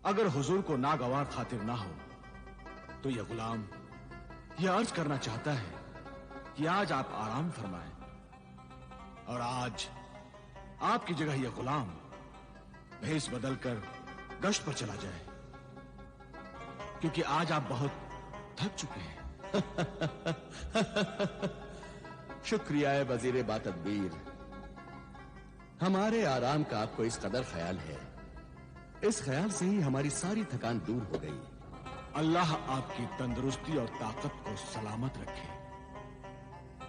अगर हुजूर को नागवार खातिर ना हो तो यह गुलाम यह अर्ज करना चाहता है कि आज आप आराम फरमाएं और आज आपकी जगह यह गुलाम भेष बदलकर गश्त पर चला जाए, क्योंकि आज आप बहुत थक चुके हैं। शुक्रिया है वजीर बातदबीर, हमारे आराम का आपको इस कदर ख्याल है। इस ख्याल से ही हमारी सारी थकान दूर हो गई। अल्लाह आपकी तंदुरुस्ती और ताकत को सलामत रखे।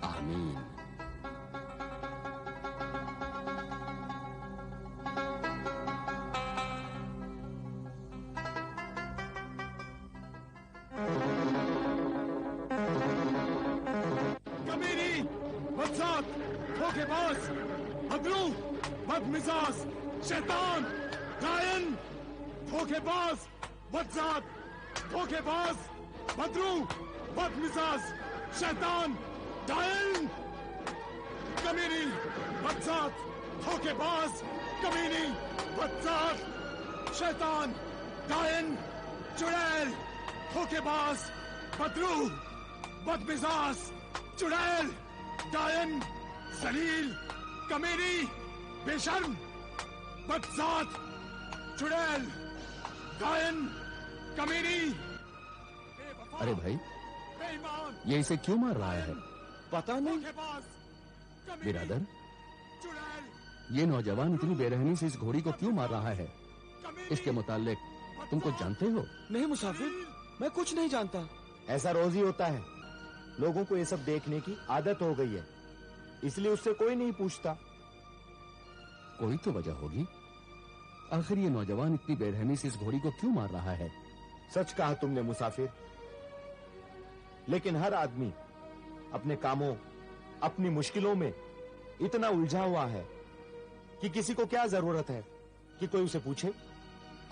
आमीन। कमीनी, बदसात, धोखेबाज, अदलू, बदमिजाज, शैतान, गायन, धोखेबाज, बदसात, धोखेबाज, बदरू, बदमिजाज, शैतान, गायन, कमीनी, बदसात, धोखेबाज, कमीनी, बदसात, शैतान, गायन, चुड़ैल, धोखेबाज, बदरू, बदमिजाज, चुड़ैल, गायन, जलील, कमीनी, बेशर्म, बदसात, चुड़ैल, गायन, कमीनी। अरे भाई, ये इसे क्यों मार रहा है? पता नहीं। बिरादर, ये नौजवान इतनी बेरहमी से इस घोड़ी को क्यों मार रहा है? इसके मुताल्लिक तुम कुछ जानते हो? नहीं मुसाफिर, मैं कुछ नहीं जानता। ऐसा रोज ही होता है, लोगों को ये सब देखने की आदत हो गई है, इसलिए उससे कोई नहीं पूछता। कोई तो वजह होगी। आखिर ये नौजवान इतनी बेरहमी से इस घोड़ी को क्यों मार रहा है? सच कहा तुमने मुसाफिर, लेकिन हर आदमी अपने कामों, अपनी मुश्किलों में इतना उलझा हुआ है कि किसी को क्या जरूरत है कि कोई उसे पूछे।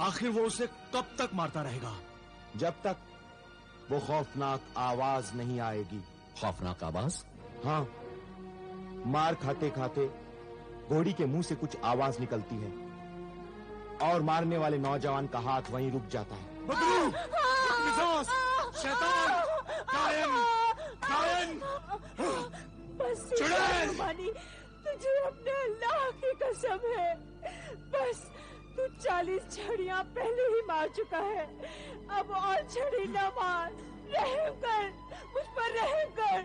आखिर वो उसे कब तक मारता रहेगा? जब तक वो खौफनाक आवाज नहीं आएगी। खौफनाक आवाज? हाँ, मार खाते खाते घोड़ी के मुंह से कुछ आवाज निकलती है और मारने वाले नौजवान का हाथ वहीं रुक जाता है। बदरू, बदमिजाज, शैतान, गायन, गायन, चुड़ैल। तुझे अपने अल्लाह की कसम है, बस तू 40 छड़ियां पहले ही मार चुका है, अब और छड़ी न मार। रहम कर, मुझ पर रहम कर,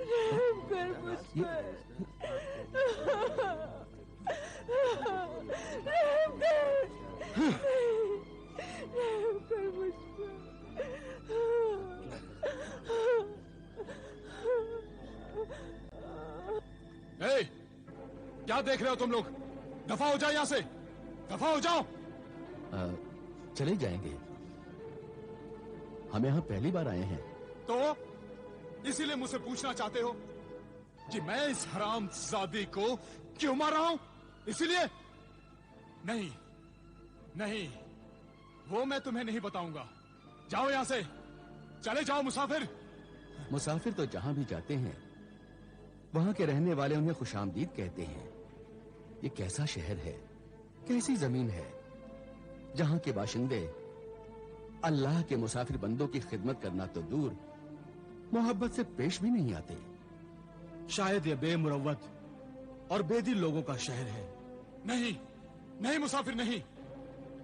रहम कर मुझ पर, रहम कर, रहम कर मुझ पर। क्या देख रहे हो तुम लोग? दफा हो जाओ, यहां से दफा हो जाओ। चले जाएंगे, हम यहां पहली बार आए हैं। तो इसीलिए मुझसे पूछना चाहते हो कि मैं इस हरामजादी को क्यों मार रहा हूं? इसीलिए? नहीं नहीं, वो मैं तुम्हें नहीं बताऊंगा। जाओ यहां से, चले जाओ मुसाफिर। मुसाफिर तो जहां भी जाते हैं वहां के रहने वाले उन्हें खुशामदीद कहते हैं। ये कैसा शहर है, कैसी जमीन है जहां के बाशिंदे अल्लाह के मुसाफिर बंदों की खिदमत करना तो दूर, मोहब्बत से पेश भी नहीं आते। शायद यह बेमुरव्वत और बेदिल लोगों का शहर है। नहीं नहीं मुसाफिर, नहीं।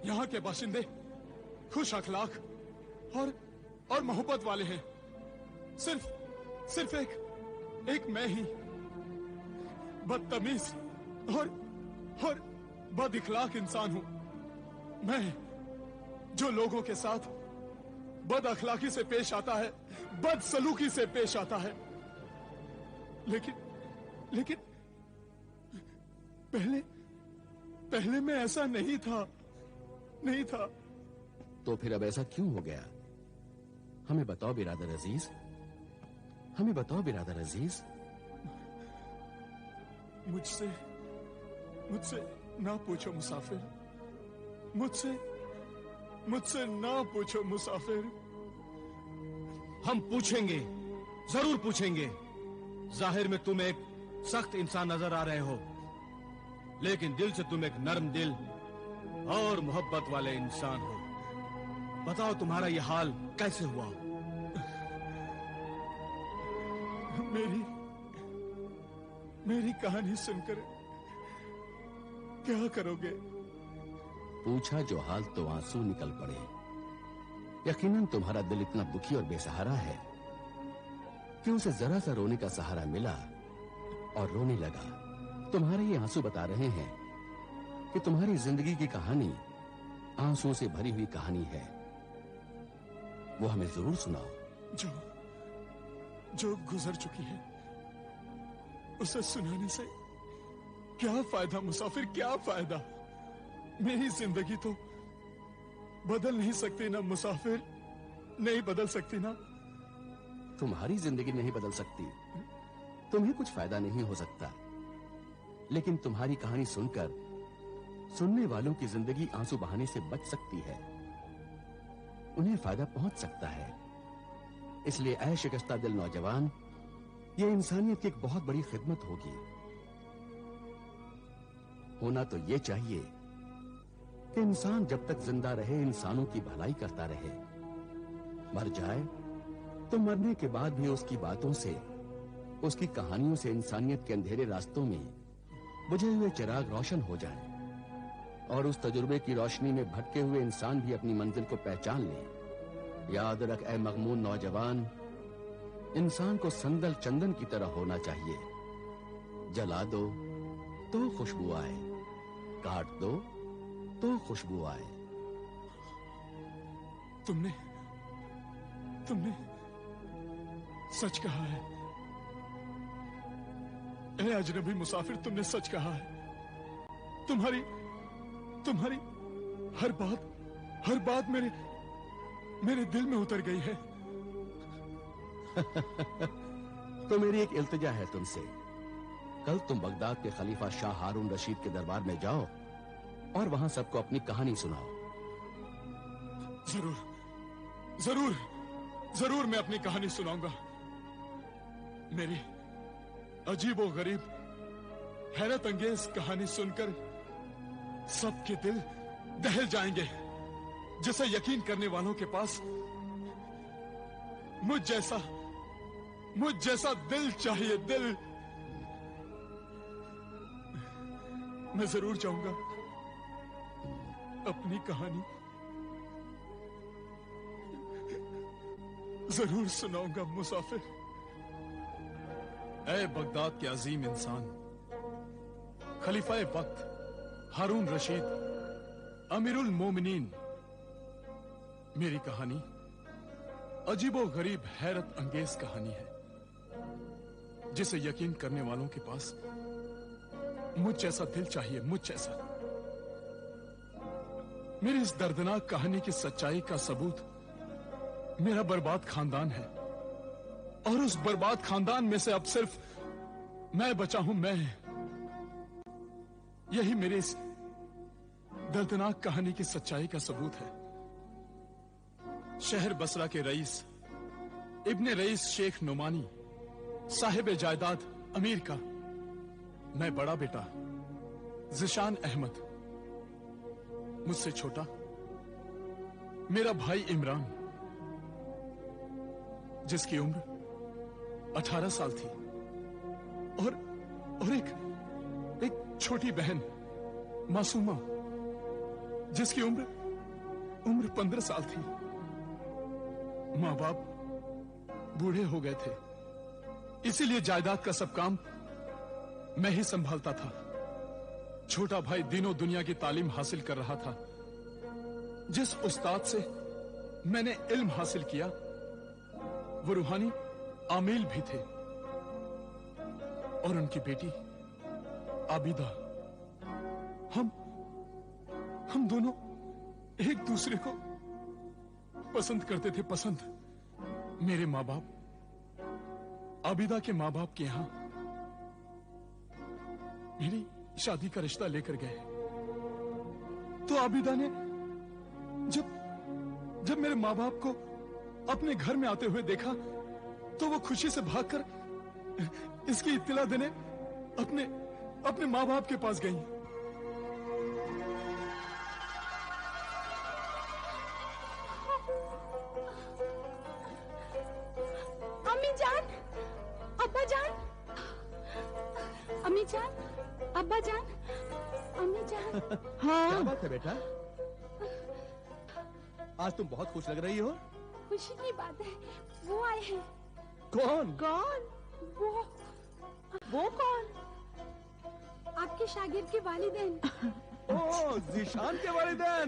यहाँ के बाशिंदे खुश अखलाक और मोहब्बत वाले हैं। सिर्फ एक मैं ही बदतमीज और बद इखलाक इंसान हूं। मैं जो लोगों के साथ बद अखलाकी से पेश आता है, बदसलूकी से पेश आता है। लेकिन पहले मैं ऐसा नहीं था। तो फिर अब ऐसा क्यों हो गया? हमें बताओ बिरादर अजीज, हमें बताओ बिरादर अजीज। मुझसे ना पूछो मुसाफिर, मुझसे ना पूछो मुसाफिर। हम पूछेंगे, जरूर पूछेंगे। जाहिर में तुम एक सख्त इंसान नजर आ रहे हो, लेकिन दिल से तुम एक नरम दिल और मोहब्बत वाले इंसान हो। बताओ तुम्हारा ये हाल कैसे हुआ? मेरी कहानी सुनकर क्या करोगे? पूछा जो हाल तो आंसू निकल पड़े। यकीनन तुम्हारा दिल इतना दुखी और बेसहारा है कि उसे जरा सा रोने का सहारा मिला और रोने लगा। तुम्हारे ये आंसू बता रहे हैं कि तुम्हारी जिंदगी की कहानी आंसुओं से भरी हुई कहानी है। वो हमें जरूर सुनाओ। जो गुजर चुकी है उसे सुनाने से क्या फायदा मुसाफिर, क्या फायदा? मेरी जिंदगी तो बदल नहीं सकती ना मुसाफिर, नहीं बदल सकती ना। तुम्हारी जिंदगी नहीं बदल सकती, तुम्हें कुछ फायदा नहीं हो सकता, लेकिन तुम्हारी कहानी सुनकर सुनने वालों की जिंदगी आंसू बहाने से बच सकती है, उन्हें फायदा पहुंच सकता है। इसलिए ऐ शिकस्ता दिल नौजवान, ये इंसानियत की एक बहुत बड़ी खिदमत होगी। होना तो ये चाहिए कि इंसान जब तक जिंदा रहे इंसानों की भलाई करता रहे, मर जाए तो मरने के बाद भी उसकी बातों से, उसकी कहानियों से इंसानियत के अंधेरे रास्तों में बुझे हुए चिराग रोशन हो जाए और उस तजुर्बे की रोशनी में भटके हुए इंसान भी अपनी मंजिल को पहचान ले। याद रख ऐ मगमून नौजवान, इंसान को संदल चंदन की तरह होना चाहिए। जला दो तो खुशबू आए, काट दो तो खुशबू आए। तुमने सच कहा है ए अजनबी मुसाफिर, तुमने सच कहा है। तुम्हारी हर बात मेरे दिल में उतर गई है। तो मेरी एक इल्तिजा है तुमसे, कल तुम बगदाद के खलीफा शाह हारून रशीद के दरबार में जाओ और वहां सबको अपनी कहानी सुनाओ। जरूर मैं अपनी कहानी सुनाऊंगा। मेरी अजीब और गरीब हैरत अंगेज कहानी सुनकर सबके दिल दहल जाएंगे। जिसे यकीन करने वालों के पास मुझ जैसा दिल चाहिए, दिल। मैं जरूर चाहूंगा अपनी कहानी जरूर सुनाऊंगा मुसाफिर। ऐ बगदाद के अजीम इंसान, खलीफा वक्त हारून रशीद, अमीरुल मोमिनीन, मेरी कहानी अजीबो गरीब हैरत अंगेज कहानी है, जिसे यकीन करने वालों के पास मुझ जैसा दिल चाहिए, मुझ जैसा। मेरी इस दर्दनाक कहानी की सच्चाई का सबूत मेरा बर्बाद खानदान है, और उस बर्बाद खानदान में से अब सिर्फ मैं बचा हूं, मैं। यही मेरी इस दर्दनाक कहानी की सच्चाई का सबूत है। शहर बसरा के रईस इब्ने रईस शेख नुमानी, साहिब जायदाद अमीर का मैं बड़ा बेटा जिशान अहमद, मुझसे छोटा मेरा भाई इमरान, जिसकी उम्र 18 साल थी, और एक छोटी बहन मासूमा, जिसकी उम्र 15 साल थी। मां बाप बूढ़े हो गए थे, इसीलिए जायदाद का सब काम मैं ही संभालता था। छोटा भाई दिनों दुनिया की तालीम हासिल कर रहा था। जिस उस्ताद से मैंने इल्म हासिल किया वो रूहानी आमिल भी थे, और उनकी बेटी आबिदा। हम दोनों एक दूसरे को पसंद करते थे, पसंद। मेरे माँ बाप आबिदा के माँ बाप के यहां मेरी शादी का रिश्ता लेकर गए, तो आबिदा ने जब मेरे माँ बाप को अपने घर में आते हुए देखा तो वो खुशी से भागकर इसकी इत्तला देने अपने माँ बाप के पास गई। जान, अब्बा जान, अम्मी जान। क्या बात है बेटा? आज तुम बहुत खुश लग रही हो। खुशी की बात है, वो आए हैं। कौन? कौन? वो कौन? आपके शागिर्द के वालिदैन। ओह, ज़ीशान के वालिदैन।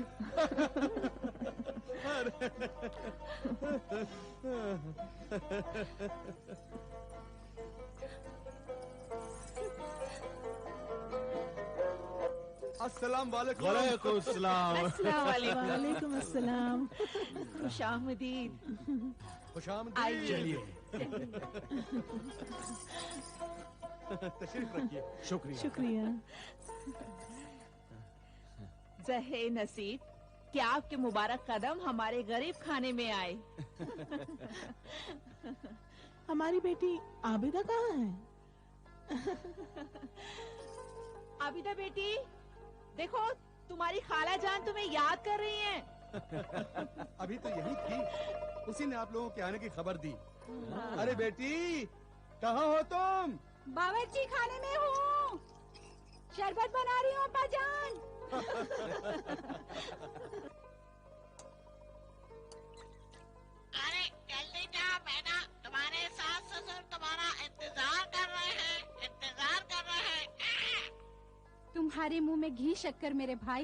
अस्सलाम वालेकुम। वालेकुम सलाम। वालेकुम अस्सलाम। खुशामदीद। खुशामदीद। चलिए तशरीफ रखिए। शुक्रिया। शुक्रिया। जहे नसीब कि आपके मुबारक कदम हमारे गरीब खाने में आए। हमारी बेटी आबिदा कहाँ है? आबिदा बेटी, देखो तुम्हारी खाला जान तुम्हें याद कर रही हैं। अभी तो यही थी, उसी ने आप लोगों के आने की खबर दी। अरे बेटी, कहाँ हो तुम? बावर्ची खाने में हूँ, शरबत बना रही हूँ अब्बा जान। अरे जल्दी जाओ बेटा, तुम्हारे सास ससुर तुम्हारा इंतजार कर रहे हैं। तुम्हारे मुंह में घी शक्कर मेरे भाई।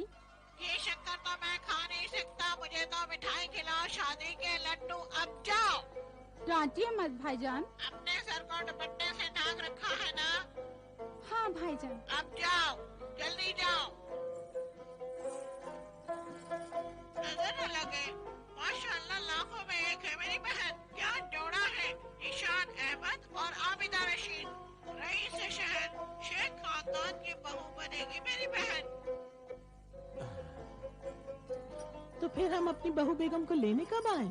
ये शक्कर तो मैं खा नहीं सकता, मुझे तो मिठाई खिलाओ, शादी के लड्डू। अब जाओ। डांटिए मत भाईजान। अपने सर को दुपट्टे से ढक रखा है ना? हाँ भाईजान। अब जाओ, जल्दी जाओ। नजर न लगे, माशाअल्लाह लाखों में एक है मेरी बहन। क्या जोड़ा है, ईशान अहमद और आबिदा रशीद। रईस शहर, शेख खानदान की बहू बनेगी मेरी बहन। तो फिर हम अपनी बहू बेगम को लेने कब आए?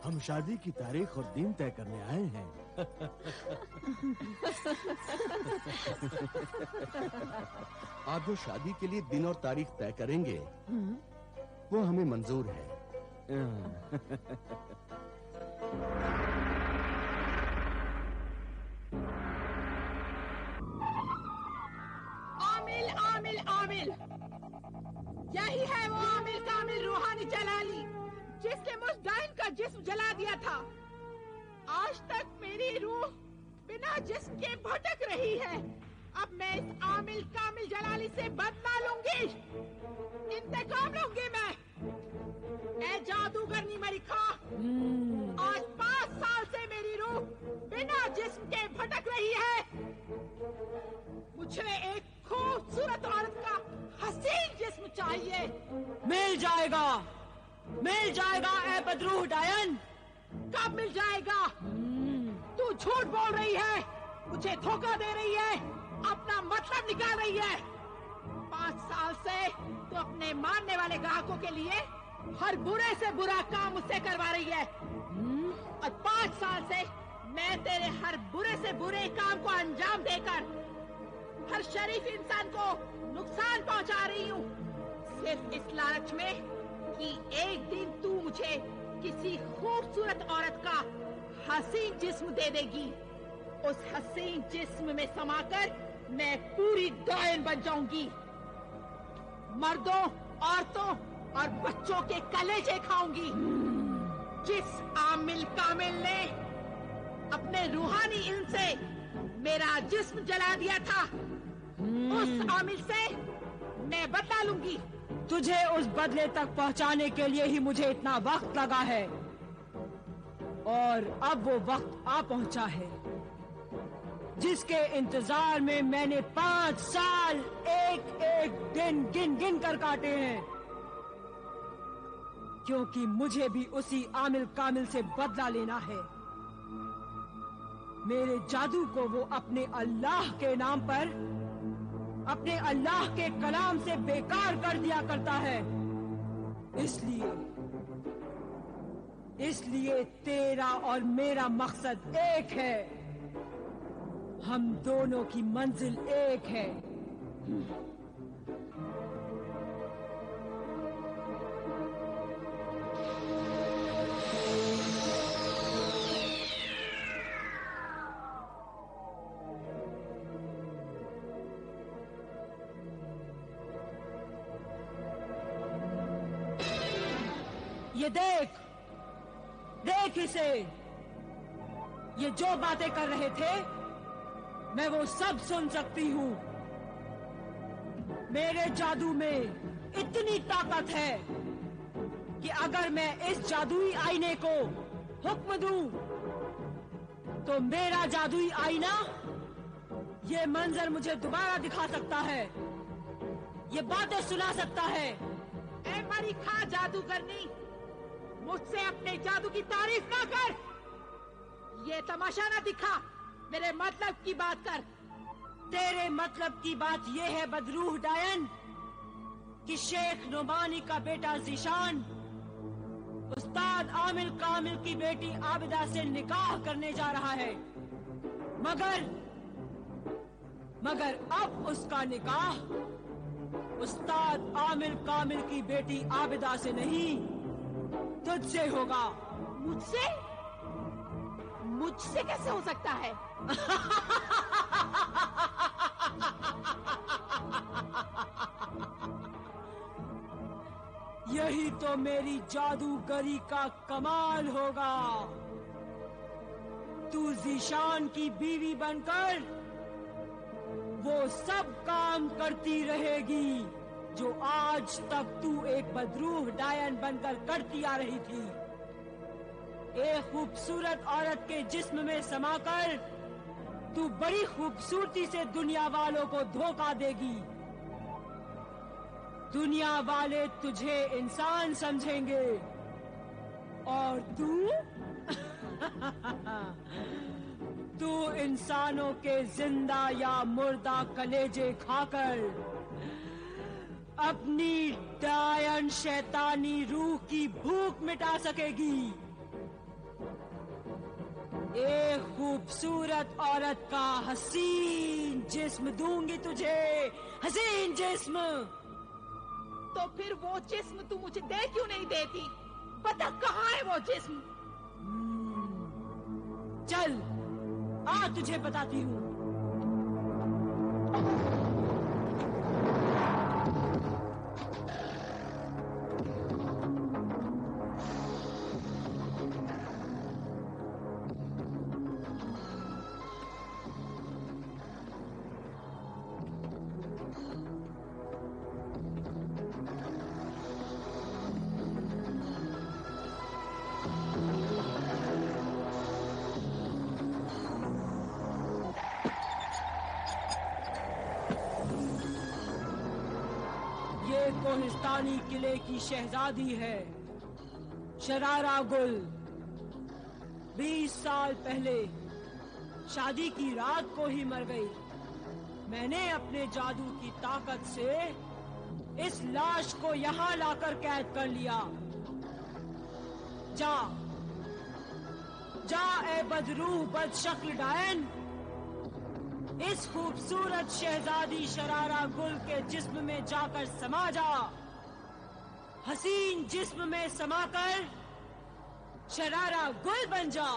हम शादी की तारीख और दिन तय करने आए हैं। आप जो शादी के लिए दिन और तारीख तय करेंगे वो हमें मंजूर है। आमिल आमिल आमिल, यही है वो आमिल कामिल रूहानी जलाली जिसने मुजदाहिन का जिस्म जला दिया था। आज तक मेरी रूह बिना जिस्म के भटक रही है। अब मैं इस आमिल कामिल जलाली से बदला लूंगी, इंतकाम लूंगी मैं। ए जादूगरनी मरिखा, आज 5 साल से मेरी रूह बिना जिस्म के भटक रही है। मुझे एक खूबसूरत औरत का हसीन जिस्म चाहिए। मिल जाएगा ए बदरूह डायन। कब मिल जाएगा? तू झूठ बोल रही है, मुझे धोखा दे रही है, अपना मतलब निकाल रही है। 5 साल से तू अपने मानने वाले ग्राहकों के लिए हर बुरे से बुरा काम मुझसे करवा रही है, और 5 साल से मैं तेरे हर बुरे से बुरे काम को अंजाम देकर हर शरीफ इंसान को नुकसान पहुंचा रही हूँ, सिर्फ इस लालच में कि एक दिन तू मुझे किसी खूबसूरत औरत का हसीन जिस्म दे देगी। उस हसीन जिस्म में समाकर मैं पूरी डायन बन जाऊंगी। मर्दों, औरतों और बच्चों के कलेजे खाऊंगी। जिस आमिल कामिल ने अपने रूहानी इल्म से मेरा जिस्म जला दिया था, उस आमिल से मैं बदला लूंगी। तुझे उस बदले तक पहुंचाने के लिए ही मुझे इतना वक्त लगा है, और अब वो वक्त आ पहुंचा है जिसके इंतजार में मैंने 5 साल एक एक दिन गिन गिन कर काटे हैं, क्योंकि मुझे भी उसी आमिल कामिल से बदला लेना है। मेरे जादू को वो अपने अल्लाह के नाम पर, अपने अल्लाह के कलाम से बेकार कर दिया करता है। इसलिए तेरा और मेरा मकसद एक है, हम दोनों की मंजिल एक है। ये देख, देख इसे। ये जो बातें कर रहे थे मैं वो सब सुन सकती हूँ। मेरे जादू में इतनी ताकत है कि अगर मैं इस जादुई आईने को हुक्म दूं तो मेरा जादुई आईना ये मंजर मुझे दोबारा दिखा सकता है, ये बातें सुना सकता है। ए मरी खा जादू करनी, मुझसे अपने जादू की तारीफ ना कर। ये तमाशा ना दिखा, मेरे मतलब की बात कर। तेरे मतलब की बात ये है बदरूह डायन कि शेख नुमानी का बेटा जीशान उस्ताद आमिर कामिल की बेटी आबिदा से निकाह करने जा रहा है, मगर अब उसका निकाह उस्ताद आमिर कामिल की बेटी आबिदा से नहीं, तुझसे होगा। मुझसे? मुझसे कैसे हो सकता है? यही तो मेरी जादूगरी का कमाल होगा। तू जीशान की बीवी बनकर वो सब काम करती रहेगी जो आज तक तू एक बदरूह डायन बनकर करती आ रही थी। एक खूबसूरत औरत के जिस्म में समाकर तू बड़ी खूबसूरती से दुनिया वालों को धोखा देगी। दुनिया वाले तुझे इंसान समझेंगे और तू इंसानों के जिंदा या मुर्दा कलेजे खाकर अपनी डायन शैतानी रूह की भूख मिटा सकेगी। एक खूबसूरत औरत का हसीन जिस्म दूंगी तुझे, हसीन जिस्म। तो फिर वो जिस्म तू मुझे दे क्यों नहीं देती? बता कहाँ है वो जिस्म? चल आ तुझे बताती हूँ। कोहिस्तानी किले की शहजादी है शरारा गुल। 20 साल पहले शादी की रात को ही मर गई। मैंने अपने जादू की ताकत से इस लाश को यहाँ लाकर कैद कर लिया। जा जा ए बदरूह बदशक्ल डायन, इस खूबसूरत शहजादी शरारा गुल के जिस्म में जाकर समा जा। हसीन जिस्म में समाकर शरारा गुल बन जा।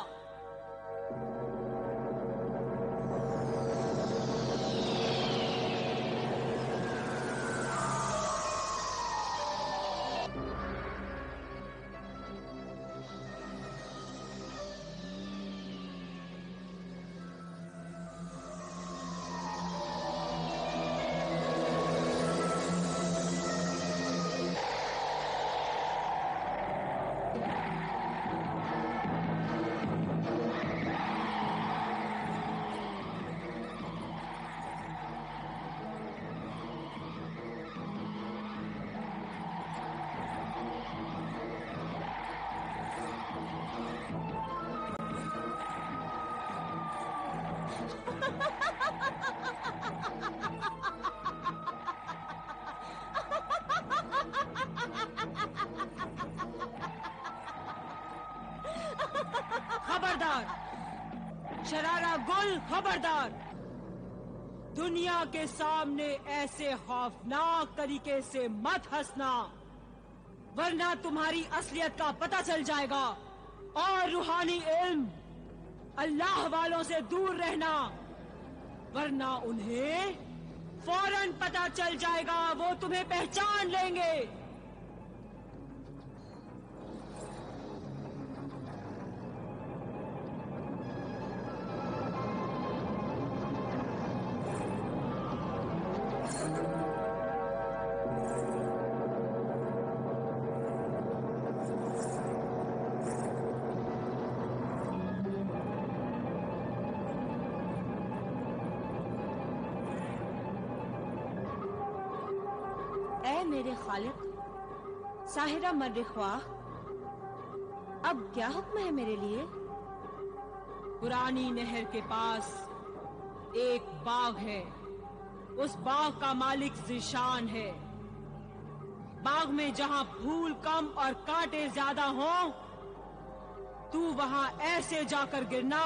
खबरदार शरारा गुल, खबरदार। दुनिया के सामने ऐसे खौफनाक तरीके से मत हंसना, वरना तुम्हारी असलियत का पता चल जाएगा। और रूहानी इल्म, अल्लाह वालों से दूर रहना, वरना उन्हें फौरन पता चल जाएगा, वो तुम्हें पहचान लेंगे। ऐ मेरे खालिक, साहिरा मर्रिख्वाह, अब क्या हुक्म है मेरे लिए? पुरानी नहर के पास एक बाग है। उस बाग का मालिक ज़ीशान है। बाग में जहां फूल कम और कांटे ज्यादा हों, तू वहां ऐसे जाकर गिरना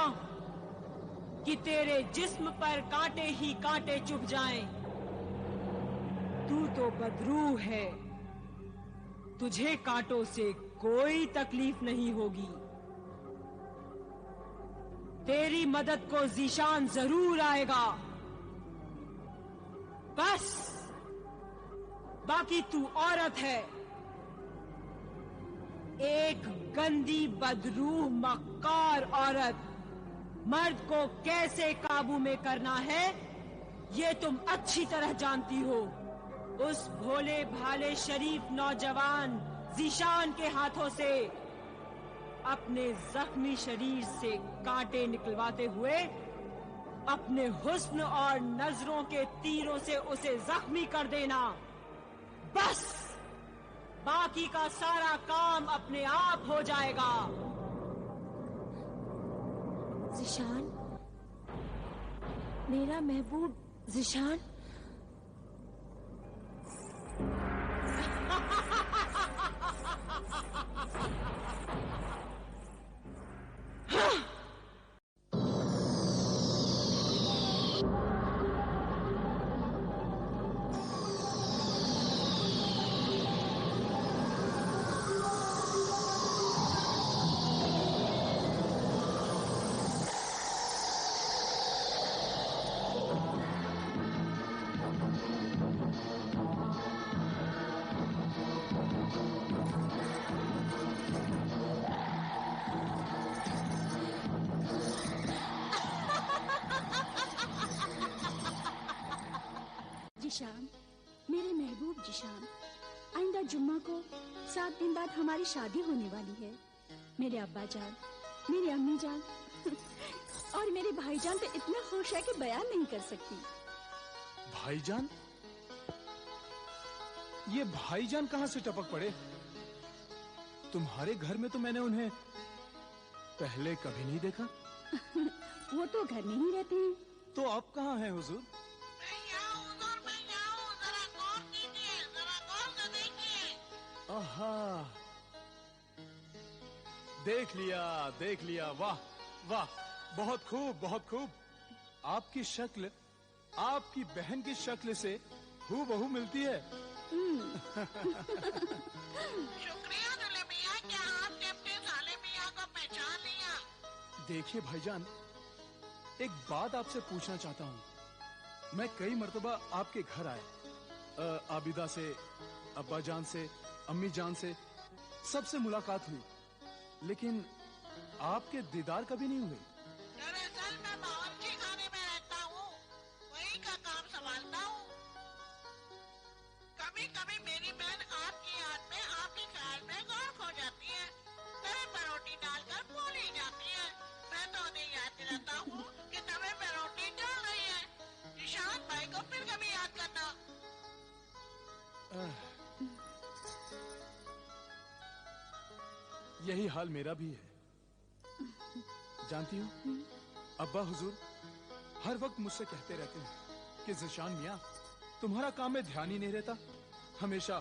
कि तेरे जिस्म पर कांटे ही कांटे चुभ जाएं। तू तो बदरूह है, तुझे कांटों से कोई तकलीफ नहीं होगी। तेरी मदद को ज़ीशान जरूर आएगा। बस बाकी तू औरत है, एक गंदी बदरूह मक्कार औरत। मर्द को कैसे काबू में करना है ये तुम अच्छी तरह जानती हो। उस भोले भाले शरीफ नौजवान ज़ीशान के हाथों से अपने जख्मी शरीर से कांटे निकलवाते हुए अपने हुस्न और नजरों के तीरों से उसे जख्मी कर देना। बस बाकी का सारा काम अपने आप हो जाएगा। ज़ीशान, मेरा महबूब ज़ीशान। ज़ीशान, मेरे महबूब ज़ीशान, आइंदा जुम्मा को 7 दिन बाद हमारी शादी होने वाली है। मेरे अब्बा जान, मेरी अम्मी जान और मेरे भाईजान तो इतना खुश है कि बयान नहीं कर सकती। भाईजान? ये भाईजान कहाँ से टपक पड़े? तुम्हारे घर में तो मैंने उन्हें पहले कभी नहीं देखा। वो तो घर में ही रहते हैं। तो आप कहाँ हैं हुजूर? आहा, देख लिया। वाह वाह, बहुत खूब, बहुत खूब। आपकी शक्ल आपकी बहन की शक्ल से हूबहू मिलती है। शुक्रिया दुल्हे मियां, क्या आपने अपने साले मियां को पहचान लिया? देखिए भाईजान, एक बात आपसे पूछना चाहता हूँ। मैं कई मर्तबा आपके घर आया, आबिदा से, अब्बा जान से, अम्मी जान से, सबसे मुलाकात हुई, लेकिन आपके दीदार कभी नहीं हुए। दरअसल मैं बावर्ची खाने में रहता हूँ, वही का काम संभालता हूँ। कभी कभी मेरी बहन आपकी याद में, आपके ख्याल में गर्क हो जाती है। तवे पर रोटी डालकर भूल ही जाती है। मैं तो उन्हें याद दिलाता हूँ कि तवे पर रोटी डाल रही है। ज़ीशान भाई को फिर कभी याद करना। यही हाल मेरा भी है। जानती हूँ, अब्बा हुजूर हर वक्त मुझसे कहते रहते हैं कि ज़ीशान मियां, तुम्हारा काम में ध्यान ही नहीं रहता, हमेशा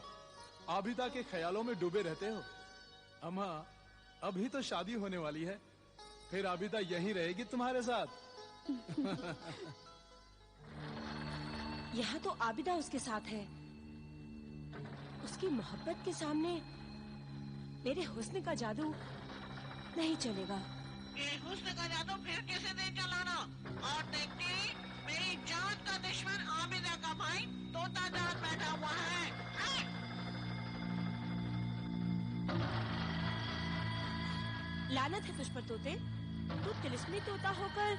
आबिदा के ख्यालों में डूबे रहते हो। अम्मा, अभी तो शादी होने वाली है, फिर आबिदा यहीं रहेगी तुम्हारे साथ। यहाँ तो आबिदा उसके साथ है। उसकी मोहब्बत के सामने मेरे हुस्न का जादू नहीं चलेगा। ये हुस्न का जादू फिर किसी ने चलाना, और देखती मेरी जान का दुश्मन आबिदा का भाई तोता जान बैठा हुआ है। लानत है तुझ पर तोते, तू तिलिस्मी तोता होकर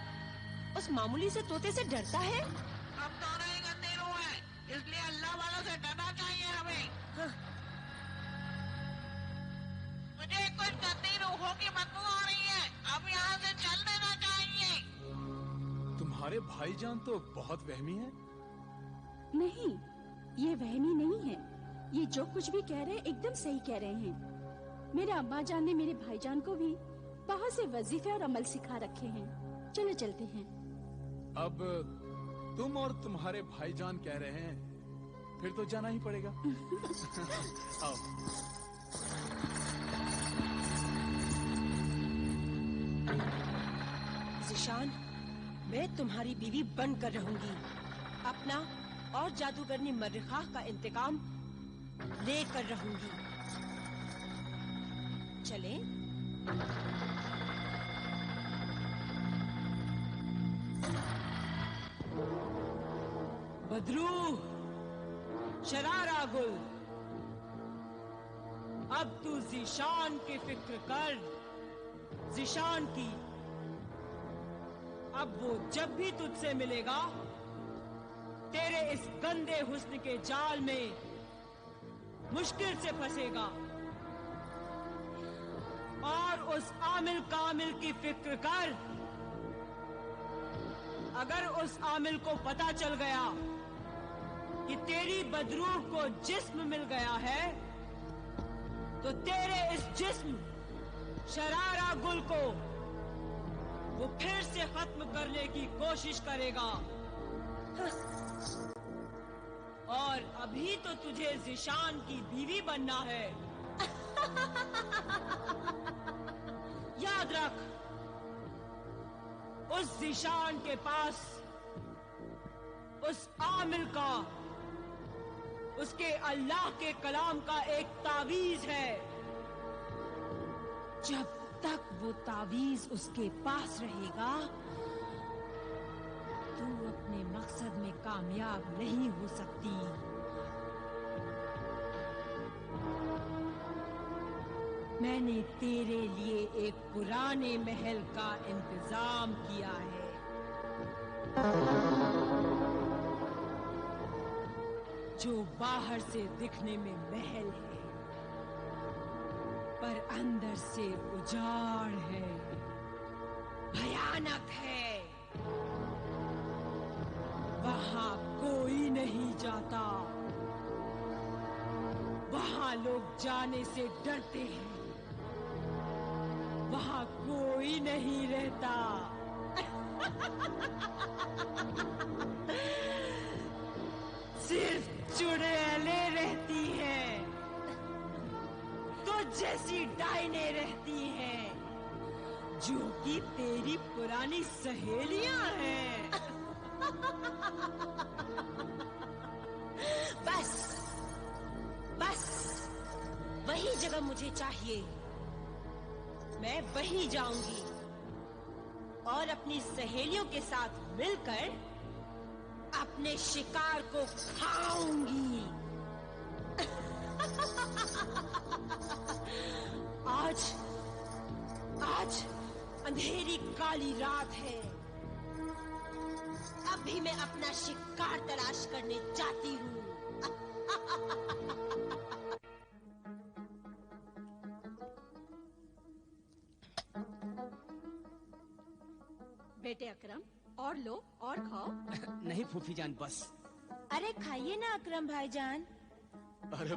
उस मामूली से तोते से डरता है। हम दोनों ही गंदे रूह हैं, इसलिए अल्लाह वालों से डरना चाहिए हमें। हाँ। मुझे कुछ गंदी रूहों की बदबू आ रही है, अब यहाँ से चल देना चाहिए। तुम्हारे भाईजान तो बहुत वहमी है। नहीं, ये वहमी नहीं है, जो कुछ भी कह रहे हैं एकदम सही कह रहे हैं। मेरे अब्बा जान ने मेरे भाईजान को भी बाहर से वजीफे और अमल सिखा रखे हैं। चलो चलते हैं। अब तुम और तुम्हारे भाईजान कह रहे हैं, फिर तो जाना ही पड़ेगा। आओ। ज़िशान, मैं तुम्हारी बीवी बनकर रहूंगी। अपना और जादूगरनी मर्रिखाह का इंतकाम लेकर रहूंगी। चलें? बदरू, शरारा गुल, अब तू ज़िशान की फिक्र कर, ज़िशान की। अब वो जब भी तुझसे मिलेगा, तेरे इस गंदे हुस्न के जाल में मुश्किल से फंसेगा। और उस आमिल कामिल की फिक्र कर। अगर उस आमिल को पता चल गया कि तेरी बदरूह को जिस्म मिल गया है, तो तेरे इस जिस्म शरारा गुल को वो फिर से खत्म करने की कोशिश करेगा। और अभी तो तुझे ज़िशान की बीवी बनना है। याद रख, उस ज़िशान के पास उस आमिल का, उसके अल्लाह के कलाम का एक तावीज है। जब तक वो तावीज उसके पास रहेगा, तू अपने मकसद में कामयाब नहीं हो सकती। मैंने तेरे लिए एक पुराने महल का इंतजाम किया है। जो बाहर से दिखने में महल है, पर अंदर से उजाड़ है, भयानक है। वहां कोई नहीं जाता, वहां लोग जाने से डरते हैं, वहां कोई नहीं रहता। सिर्फ चुड़ैलें रहती हैं, तो जैसी डाइनें रहती हैं, जो कि तेरी पुरानी सहेलियां हैं। बस बस वही जगह मुझे चाहिए। मैं वहीं जाऊंगी और अपनी सहेलियों के साथ मिलकर अपने शिकार को खाऊंगी। आज अंधेरी काली रात है। अभी मैं अपना शिकार तलाश करने जाती हूँ। बेटे अकरम, और लो और खाओ। नहीं फूफी जान, बस। अरे खाइए ना अकरम भाईजान। अरे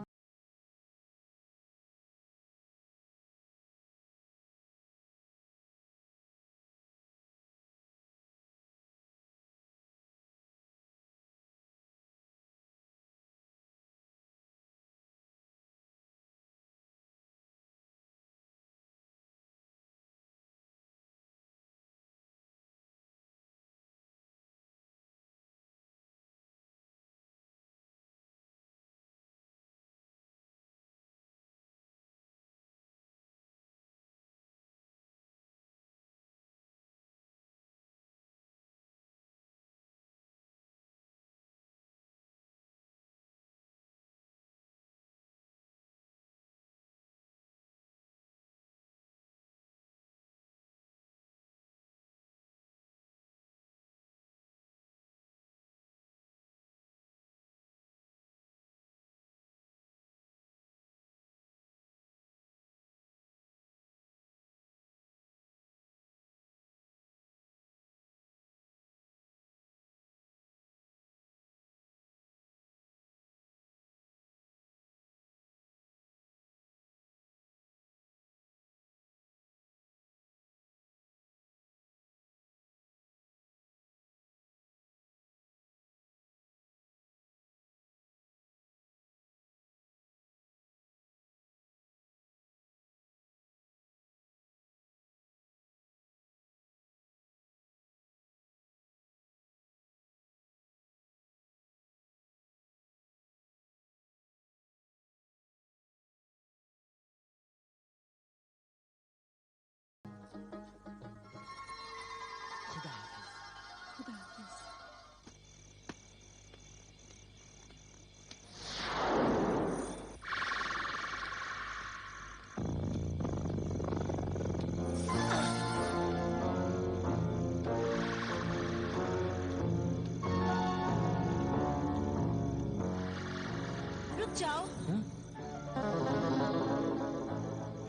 रुक जाओ।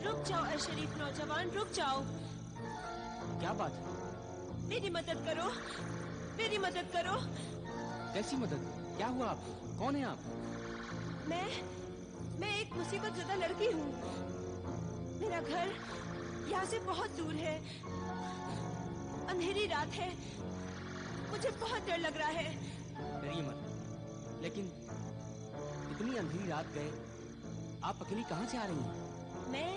रुक जाओ ए शरीफ नौजवान, रुक जाओ। क्या बात है? मेरी मदद करो, मेरी मदद करो। कैसी मदद? क्या हुआ आपको? कौन है आप? मैं एक मुसीबत ज़दा लड़की हूँ। मेरा घर यहाँ से बहुत दूर है। अंधेरी रात है, मुझे बहुत डर लग रहा है। डरिए मत। लेकिन इतनी अंधेरी रात गए, आप अकेली कहाँ से आ रही हैं? मैं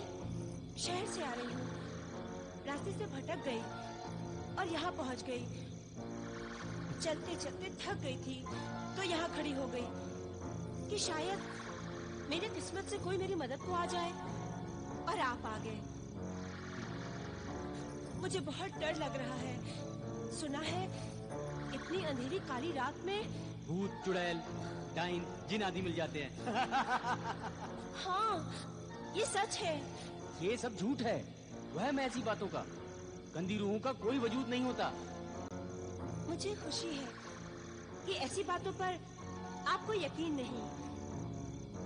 शहर से आ रही हूँ। रास्ते से भटक गई और यहाँ पहुँच गई। चलते चलते थक गई थी तो यहाँ खड़ी हो गई कि शायद मेरी किस्मत से कोई मेरी मदद को आ जाए, और आप आ गए। मुझे बहुत डर लग रहा है। सुना है इतनी अंधेरी काली रात में भूत, चुड़ैल, डाइन, जिन आदि मिल जाते हैं। हाँ, ये सच है। ये सब झूठ है। वहम ऐसी बातों का। गंदी रूहों का कोई वजूद नहीं होता। मुझे खुशी है कि ऐसी बातों पर आपको यकीन नहीं।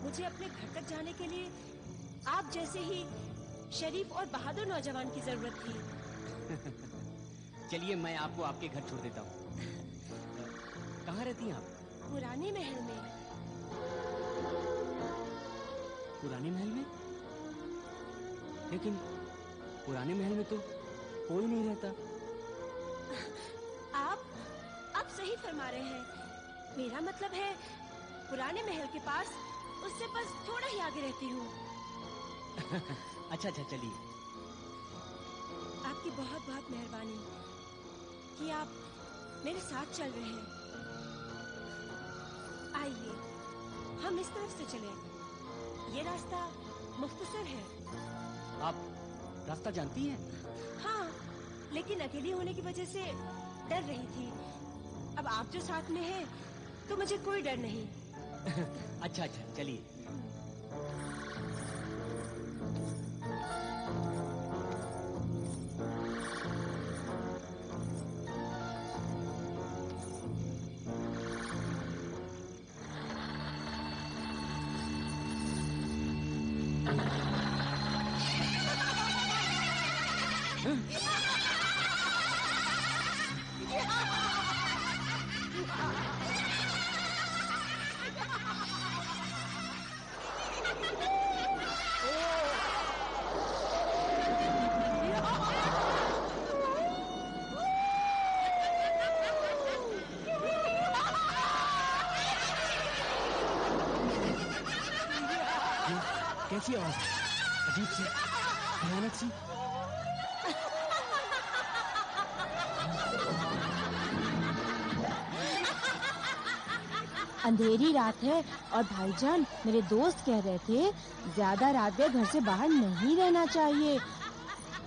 मुझे अपने घर तक जाने के लिए आप जैसे ही शरीफ और बहादुर नौजवान की जरूरत थी। चलिए मैं आपको आपके घर छोड़ देता हूँ। कहाँ रहती हैं आप? पुराने महल में। पुराने महल में? लेकिन पुराने महल में तो कोई नहीं रहता। आप सही फरमा रहे हैं। मेरा मतलब है पुराने महल के पास, उससे बस थोड़ा ही आगे रहती हूँ। अच्छा चलिए। आपकी बहुत बहुत मेहरबानी कि आप मेरे साथ चल रहे हैं। आइए हम इस तरफ से चलें। ये रास्ता मुख्तसर है। आप रास्ता जानती हैं? हाँ, लेकिन अकेली होने की वजह से डर रही थी। अब आप जो साथ में हैं, तो मुझे कोई डर नहीं। अच्छा चलिए। कैसी आवाज? अजीब सी, भयानक सी। अंधेरी रात है और भाईजान मेरे दोस्त कह रहे थे ज्यादा रात में घर से बाहर नहीं रहना चाहिए।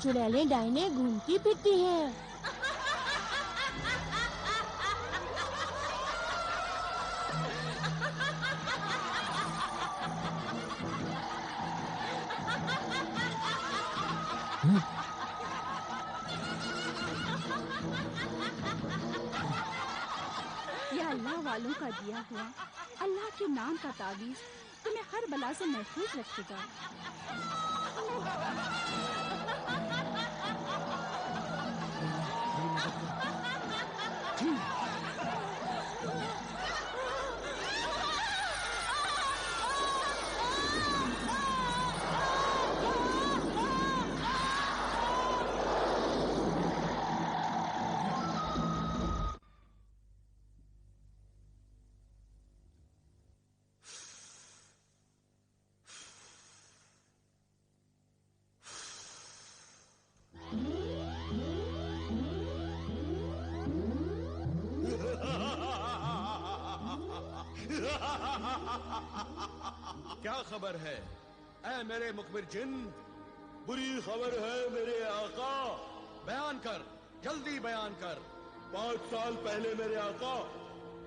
चुड़ैलें डाइनें घूमती फिरती हैं। यह अल्लाह वालों का दिया हुआ अल्लाह के नाम का ताबीज तुम्हें हर बला से महफूज रखेगा। क्या खबर है ऐ मेरे मुखबिर जिन? बुरी खबर है मेरे आका। बयान कर, जल्दी बयान कर। 5 साल पहले मेरे आका,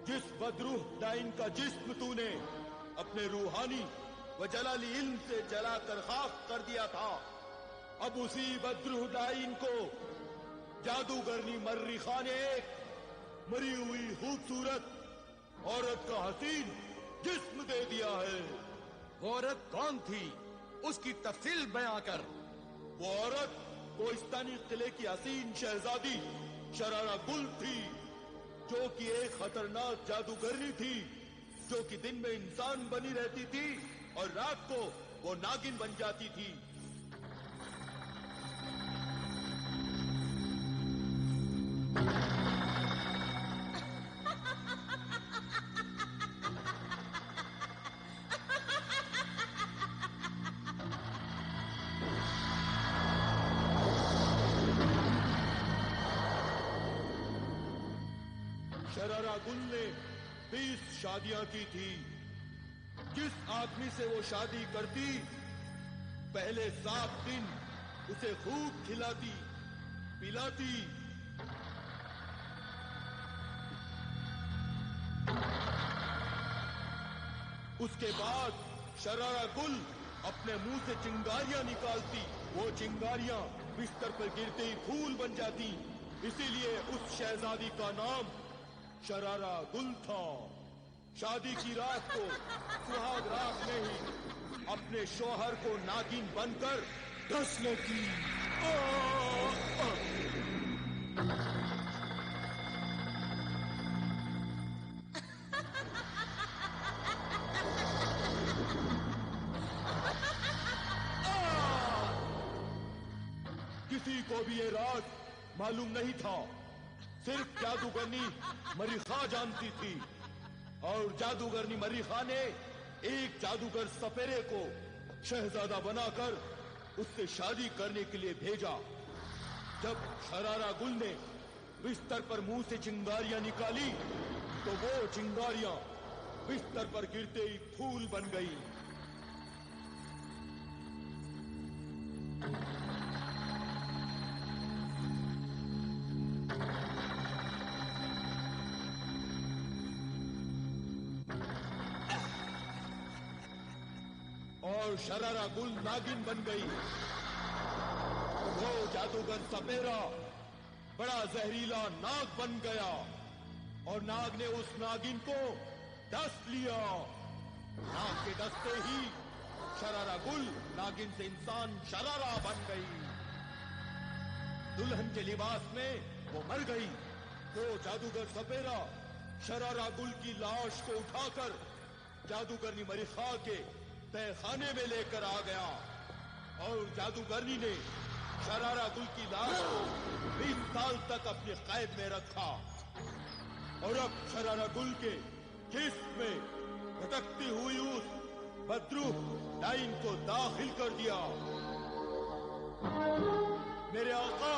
जिस बदरूह डाइन का जिस्म तूने अपने रूहानी व जलाली इल्म से जलाकर खाक कर दिया था, अब उसी बदरूह डाइन को जादूगरनी मर्रिखा ने एक मरी हुई खूबसूरत औरत का हसीन जिस्म दे दिया है। वो औरत कौन थी, उसकी तफसील बयां कर। वो औरत कोहिस्तानी किले की हसीन शहजादी शरारा गुल थी, जो कि एक खतरनाक जादूगरनी थी, जो कि दिन में इंसान बनी रहती थी और रात को वो नागिन बन जाती थी। शरारा गुल ने 20 शादियां की थी। जिस आदमी से वो शादी करती, पहले 7 दिन उसे खूब खिलाती पिलाती, उसके बाद शरारा गुल अपने मुंह से चिंगारियां निकालती। वो चिंगारियां बिस्तर पर गिरते ही फूल बन जाती। इसीलिए उस शहजादी का नाम शरारा गुल था। शादी की रात को सुहाग रात में ही अपने शौहर को नागिन बनकर डस लेती। किसी को भी ये राज मालूम नहीं था, सिर्फ जादूगरनी मरीखा जानती थी। और जादूगरनी मरीखा ने एक जादूगर सपेरे को शहजादा बनाकर उससे शादी करने के लिए भेजा। जब शरारा गुल ने बिस्तर पर मुंह से चिंगारियां निकाली, तो वो चिंगारियां बिस्तर पर गिरते ही फूल बन गई। और शरारा गुल नागिन बन गई। वो जादूगर सपेरा बड़ा जहरीला नाग बन गया और नाग ने उस नागिन को डस लिया। नाग के डसते ही शरारा गुल नागिन से इंसान शरारा बन गई। दुल्हन के लिबास में वो मर गई। तो जादूगर सपेरा शरारा गुल की लाश को उठाकर जादूगरनी मरीखा के तहखाने में लेकर आ गया और जादूगरनी ने शरारा गुल की लाश को 20 साल तक अपने कैद में रखा। और अब शरारा गुल के जिस्म में भटकती हुई उस बदरूह डाइन को दाखिल कर दिया। मेरे आका,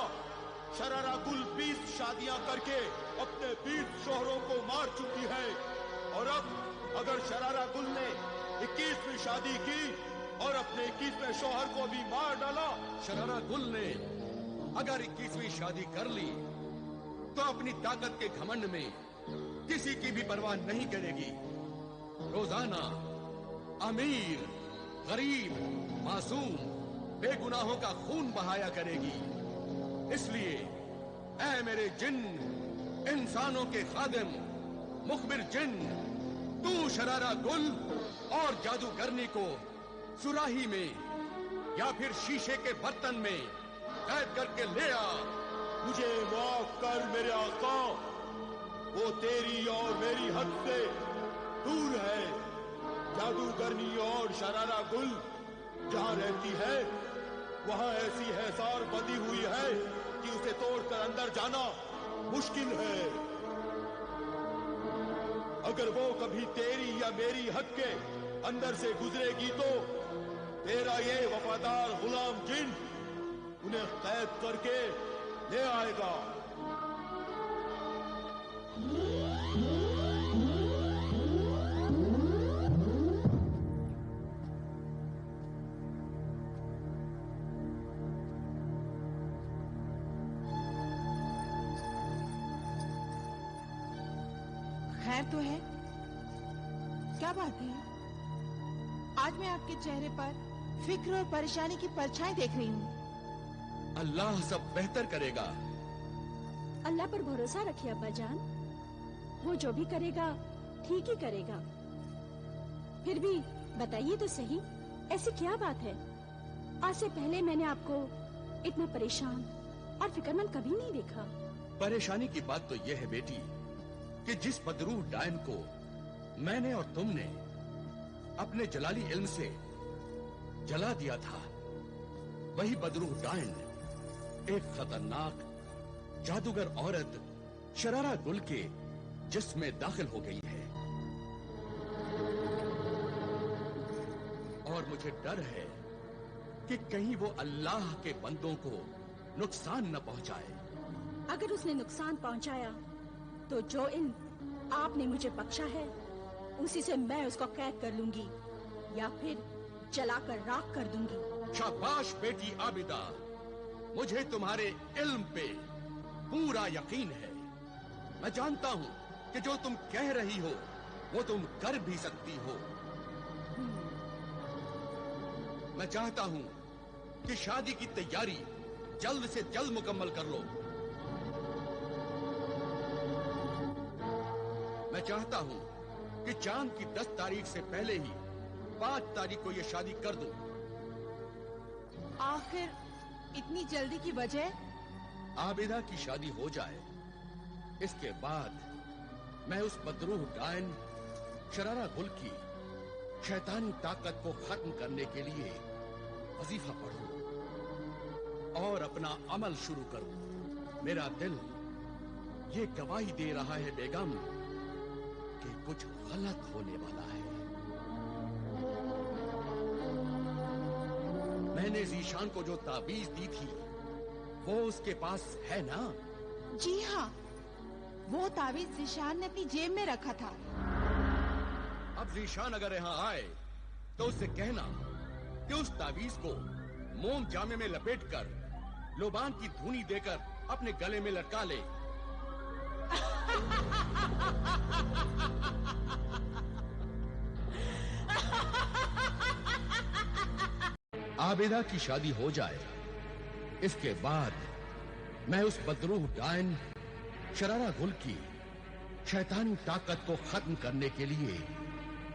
शरारा गुल 20 शादियां करके अपने 20 शोहरों को मार चुकी है और अब अगर शरारा गुल ने 21वीं शादी की और अपने 21वें शौहर को भी मार डाला। शरारा गुल ने अगर 21वीं शादी कर ली तो अपनी ताकत के घमंड में किसी की भी परवाह नहीं करेगी। रोजाना अमीर, गरीब, मासूम, बेगुनाहों का खून बहाया करेगी। इसलिए ऐ मेरे जिन्न, इंसानों के खादिम, मुखबिर जिन्न, तू शरारा गुल और जादूगरनी को सुराही में या फिर शीशे के बर्तन में कैद करके ले आ। मुझे माफ कर मेरे आका, वो तेरी और मेरी हद से दूर है। जादूगरनी और शरारा गुल जहां रहती है वहां ऐसी हैसार बंधी हुई है कि उसे तोड़कर अंदर जाना मुश्किल है। अगर वो कभी तेरी या मेरी हद के अंदर से गुजरेगी तो तेरा ये वफादार गुलाम जिन उन्हें कैद करके ले आएगा। खैर तो है? क्या बात है? आज मैं आपके चेहरे पर फिक्र और परेशानी की परछाई देख रही हूँ। अल्लाह सब बेहतर करेगा। अल्लाह पर भरोसा रखिए अब्बा जान, वो जो भी करेगा ठीक ही करेगा। फिर भी बताइए तो सही, ऐसी क्या बात है? आज से पहले मैंने आपको इतना परेशान और फिक्रमंद कभी नहीं देखा। परेशानी की बात तो यह है बेटी कि जिस बदरूह डायन को मैंने और तुमने अपने जलाली इल्म से जला दिया था, वही बदरूह डायन एक खतरनाक जादूगर औरत शरारा गुल के जिस्म में दाखिल हो गई है। और मुझे डर है कि कहीं वो अल्लाह के बंदों को नुकसान न पहुंचाए। अगर उसने नुकसान पहुंचाया तो जो इल्म आपने मुझे बख्शा है उसी से मैं उसको कैद कर लूंगी या फिर जलाकर राख कर दूंगी। शाबाश बेटी आबिदा, मुझे तुम्हारे इल्म पे पूरा यकीन है। मैं जानता हूँ कि जो तुम कह रही हो वो तुम कर भी सकती हो। मैं चाहता हूँ कि शादी की तैयारी जल्द से जल्द मुकम्मल कर लो। मैं चाहता हूँ कि चांद की 10 तारीख से पहले ही 5 तारीख को यह शादी कर दूं। आखिर इतनी जल्दी की वजह? आबिदा की शादी हो जाए, इसके बाद मैं उस बदरूह डायन शरारा गुल की शैतानी ताकत को खत्म करने के लिए वजीफा पढ़ूं और अपना अमल शुरू करूं। मेरा दिल ये गवाही दे रहा है बेगम कि कुछ गलत होने वाला है। मैंने जीशान को जो ताबीज दी थी वो उसके पास है ना? जी हाँ, वो ताबीज जीशान ने अपनी जेब में रखा था। अब जीशान अगर यहाँ आए तो उससे कहना कि उस ताबीज को मोम जामे में लपेटकर लोबान की धुनी देकर अपने गले में लटका ले। आबिदा की शादी हो जाए, इसके बाद मैं उस बदरूह डायन शरारा गुल की शैतानी ताकत को खत्म करने के लिए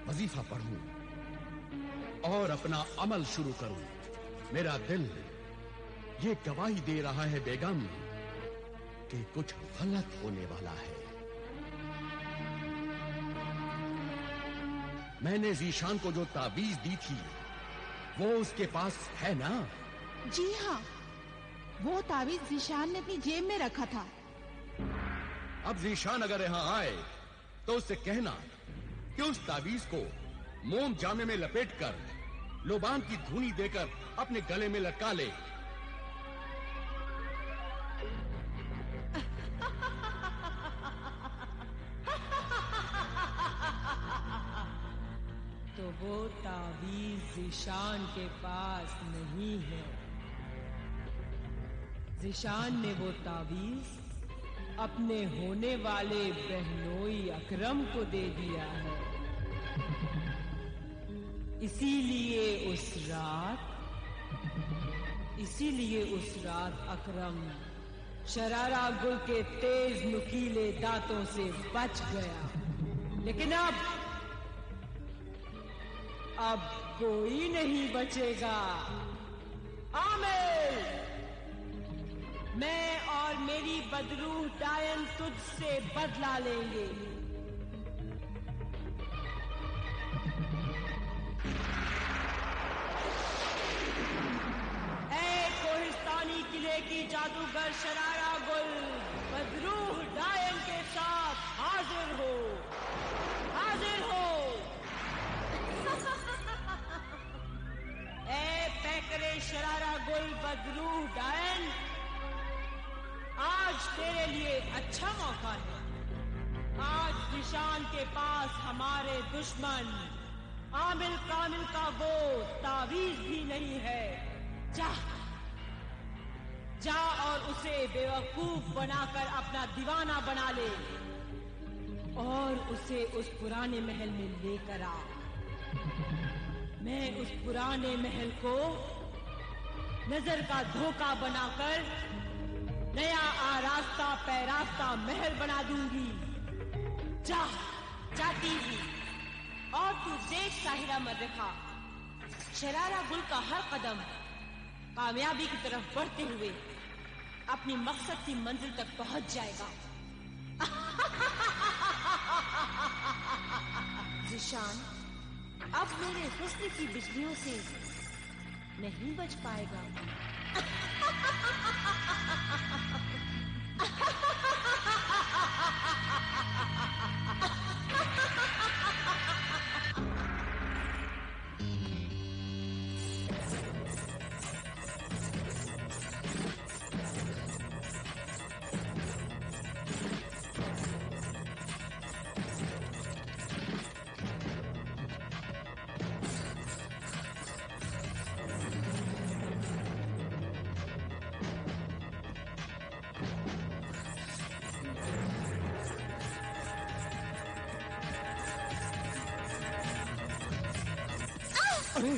वजीफा पढ़ूं और अपना अमल शुरू करूं। मेरा दिल ये गवाही दे रहा है बेगम कि कुछ गलत होने वाला है। मैंने जीशान को जो ताबीज दी थी वो उसके पास है ना? जी हाँ, वो ताबीज जीशान ने अपनी जेब में रखा था। अब जीशान अगर यहाँ आए तो उससे कहना कि उस ताबीज को मोम जामे में लपेटकर लोबान की धुनी देकर अपने गले में लटका ले। तो वो ताबीज जीशान के पास नहीं है। जीशान ने वो ताबीज अपने होने वाले बहनोई अकरम को दे दिया है। इसीलिए उस रात अकरम शरारा गुल के तेज नुकीले दांतों से बच गया। लेकिन अब कोई नहीं बचेगा। आमिर, मैं और मेरी बदरूह डायन तुझसे बदला लेंगे। ऐ कोहिस्तानी किले की जादूगर शरारा गुल, बदरूह डायन के साथ हाजिर हो, हाजिर हो। ऐ पैकरे शरारा गुल, बदरूह डायन, आज तेरे लिए अच्छा मौका है। आज जीशान के पास हमारे दुश्मन आमिल कामिल का वो तावीज भी नहीं है। जा और उसे बेवकूफ बनाकर अपना दीवाना बना ले और उसे उस पुराने महल में लेकर आ। मैं उस पुराने महल को नजर का धोखा बनाकर नया आरास्ता पैरास्ता महल बना दूंगी। जाती हूँ। और तू देख साहिरा मर्रखा, शरारा गुल का हर कदम कामयाबी की तरफ बढ़ते हुए अपनी मकसद की मंजिल तक पहुंच जाएगा। ज़िशान अब मेरे हुस्न की बिजलियों से नहीं बच पाएगा। अरे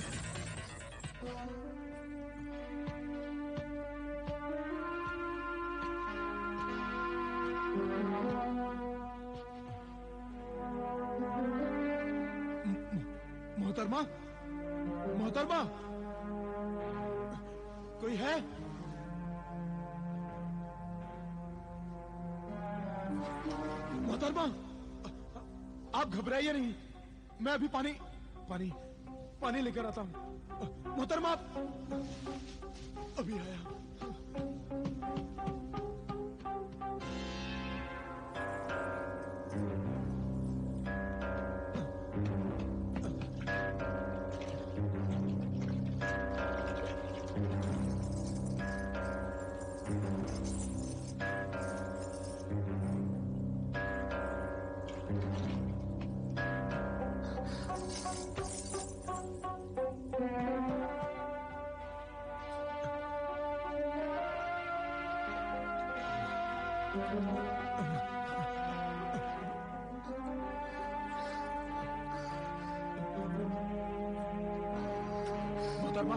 मोहतरमा, मोहतरमा, कोई है? मोहतरमा, आप घबराइए नहीं, मैं अभी पानी लेकर आता हूँ। मोहतरमा, अभी आया। मोहतरमा,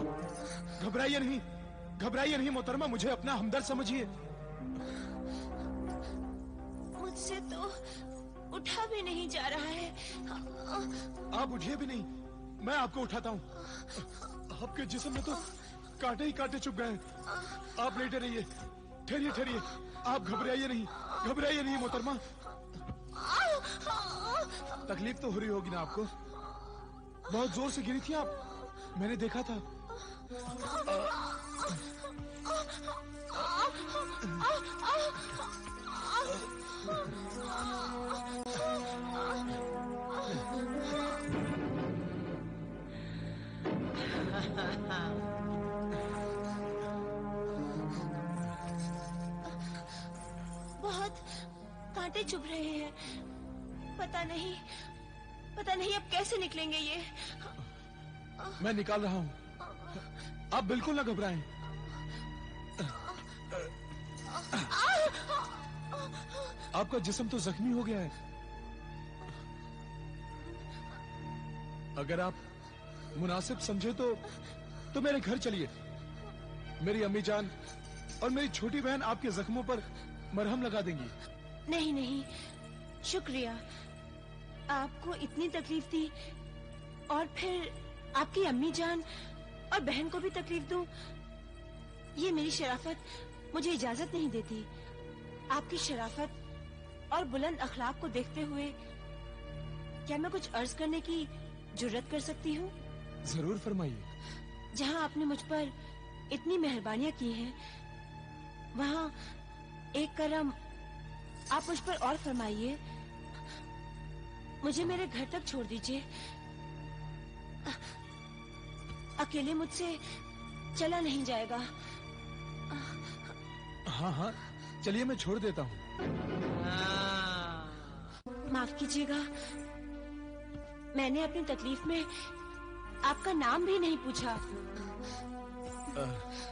घबराइए नहीं मोहतरमा, मुझे अपना हमदर्द समझिए। मुझसे तो उठा भी नहीं जा रहा है। आप उठिए भी नहीं, मैं आपको उठाता हूँ। आपके जिस्म में तो कांटे ही कांटे चुभ गए। आप लेटे रहिए, ठहरिए, आप घबराइए नहीं मोहतरमा। तकलीफ तो हो रही होगी ना आपको? बहुत जोर से गिरी थी आप, मैंने देखा था। बहुत कांटे चुभ रहे हैं। पता नहीं अब कैसे निकलेंगे ये। मैं निकाल रहा हूँ, आप बिल्कुल ना घबराएं। आपका जिस्म तो जख्मी हो गया है। अगर आप मुनासिब समझे तो मेरे घर चलिए। मेरी अम्मी जान और मेरी छोटी बहन आपके जख्मों पर मरहम लगा देंगी। नहीं, शुक्रिया। आपको इतनी तकलीफ दी और फिर आपकी अम्मी जान और बहन को भी तकलीफ दूं, ये मेरी शराफत मुझे इजाजत नहीं देती। आपकी शराफत और बुलंद अखलाक को देखते हुए क्या मैं कुछ अर्ज करने की जुर्रत कर सकती हूँ? जरूर फरमाइए। जहाँ आपने मुझ पर इतनी मेहरबानियां की हैं, वहाँ एक करम आप मुझ पर और फरमाइए। मुझे मेरे घर तक छोड़ दीजिए। अकेले मुझसे चला नहीं जाएगा। हाँ, चलिए मैं छोड़ देता हूँ। माफ कीजिएगा, मैंने अपनी तकलीफ में आपका नाम भी नहीं पूछा।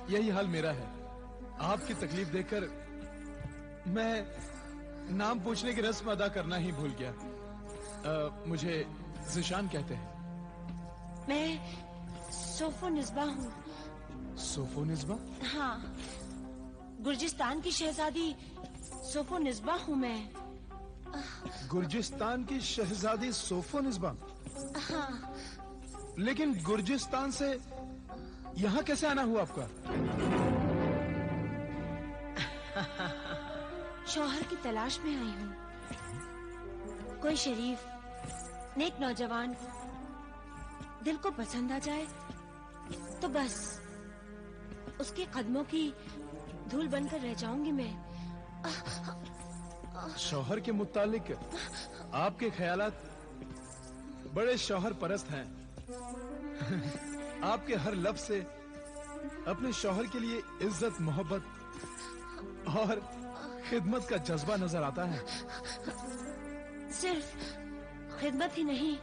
यही हाल मेरा है। आपकी तकलीफ देखकर मैं नाम पूछने की रस्म अदा करना ही भूल गया। मुझे ज़िशान कहते हैं। मैं सोफो निस्बा हूँ। सोफो निस्बा? हाँ, गुर्जिस्तान की शहजादी सोफो निस्बा हूँ मैं। गुर्जिस्तान की शहजादी सोफो निस्बा? हाँ। लेकिन गुर्जिस्तान से यहाँ कैसे आना हुआ आपका? शौहर की तलाश में आई हूँ। कोई शरीफ नेक नौजवान दिल को पसंद आ जाए तो बस उसके कदमों की धूल बनकर रह जाऊंगी मैं। शौहर के मुतालिक आपके ख्यालात बड़े शौहर परस्त हैं। आपके हर लफ्ज से अपने शौहर के लिए इज्जत, मोहब्बत और खिदमत का जज्बा नजर आता है। सिर्फ खिदमत ही नहीं,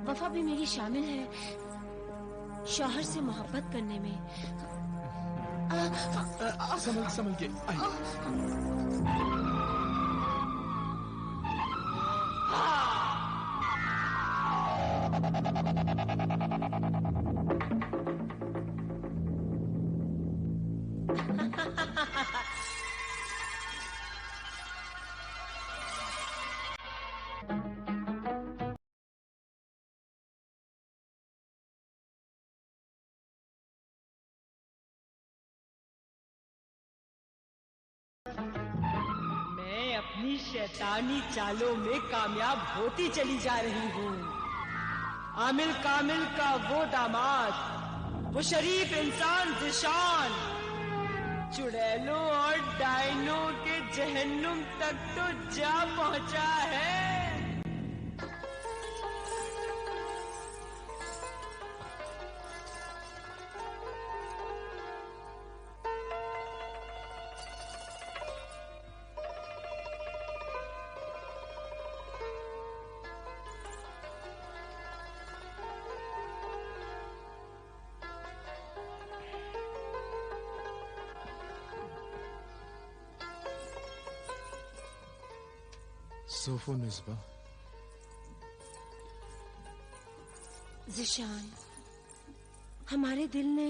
वफा भी मेरी शामिल है शौहर से मोहब्बत करने में। संभल के मैं अपनी शैतानी चालों में कामयाब होती चली जा रही हूँ। आमिल कामिल का वो दामाद, वो शरीफ इंसान ज़िशान, चुड़ैलों और डायनों के जहन्नुम तक तो जा पहुंचा है। सोफो निस्बा, ज़िशान, हमारे दिल ने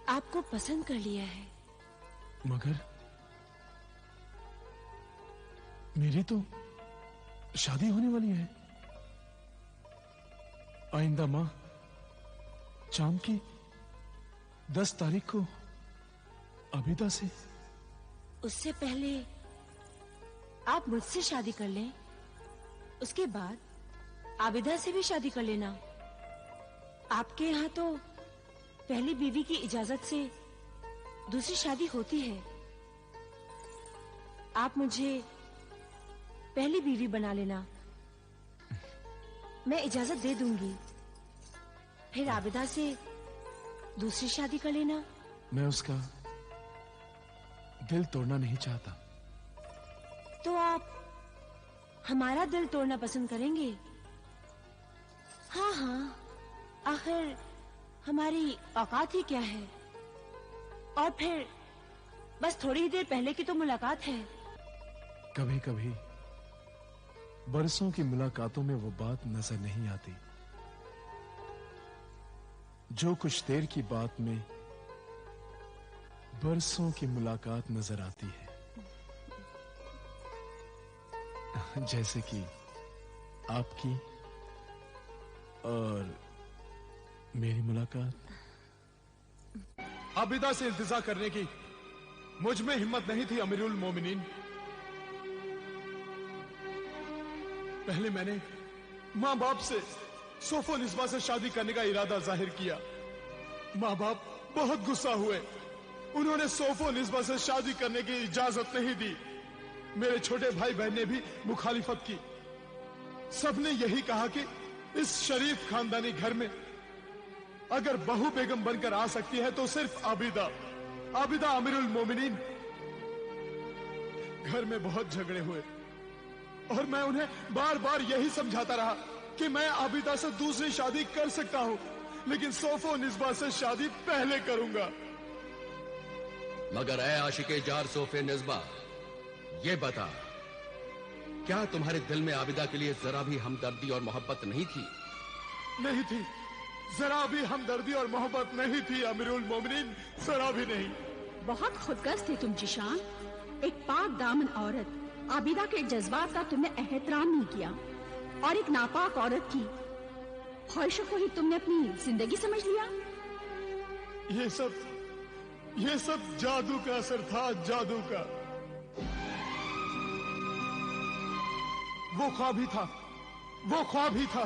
आपको पसंद कर लिया है। मगर मेरी तो शादी होने वाली है। आइंदा माह शाम की 10 तारीख को आबिदा से। उससे पहले आप मुझसे शादी कर लें, उसके बाद आबिदा से भी शादी कर लेना। आपके यहाँ तो पहली बीवी की इजाजत से दूसरी शादी होती है। आप मुझे पहली बीवी बना लेना, मैं इजाजत दे दूंगी। फिर आबिदा से दूसरी शादी कर लेना। मैं उसका दिल तोड़ना नहीं चाहता। तो आप हमारा दिल तोड़ना पसंद करेंगे? हाँ हाँ, आखिर हमारी औकात ही क्या है। और फिर बस थोड़ी ही देर पहले की तो मुलाकात है। कभी कभी बरसों की मुलाकातों में वो बात नजर नहीं आती जो कुछ देर की बात में बरसों की मुलाकात नजर आती है। जैसे कि आपकी और मेरी मुलाकात। आबिदा से इंतजार करने की मुझ में हिम्मत नहीं थी अमीरुल मोमिनीन। पहले मैंने माँ बाप से सोफो निस्बा से शादी करने का इरादा जाहिर किया। माँ बाप बहुत गुस्सा हुए। उन्होंने सोफो निस्बा से शादी करने की इजाजत नहीं दी। मेरे छोटे भाई बहन ने भी मुखालिफत की। सबने यही कहा कि इस शरीफ खानदानी घर में अगर बहू बेगम बनकर आ सकती है तो सिर्फ आबिदा, आबिदा अमीरुल मोमिनीन। घर में बहुत झगड़े हुए और मैं उन्हें बार बार यही समझाता रहा कि मैं आबिदा से दूसरी शादी कर सकता हूं, लेकिन सोफो निस्बा से शादी पहले करूंगा। मगर ऐ आशिके जार सोफे निस्बा, ये बता, क्या तुम्हारे दिल में आबिदा के लिए जरा भी हमदर्दी और मोहब्बत नहीं थी? नहीं थी, जरा भी हमदर्दी और मोहब्बत नहीं थी अमीरुल मोमिनीन, जरा भी नहीं। बहुत खुदगर्ज थे तुम जिशान। एक पाक दामन औरत आबिदा के जज्बात का तुमने एहतराम नहीं किया। और एक नापाक औरत की ख्वाहिशों को ही तुमने अपनी जिंदगी समझ लिया? ये सब जादू का असर था, जादू का। वो ख्वाब ही था।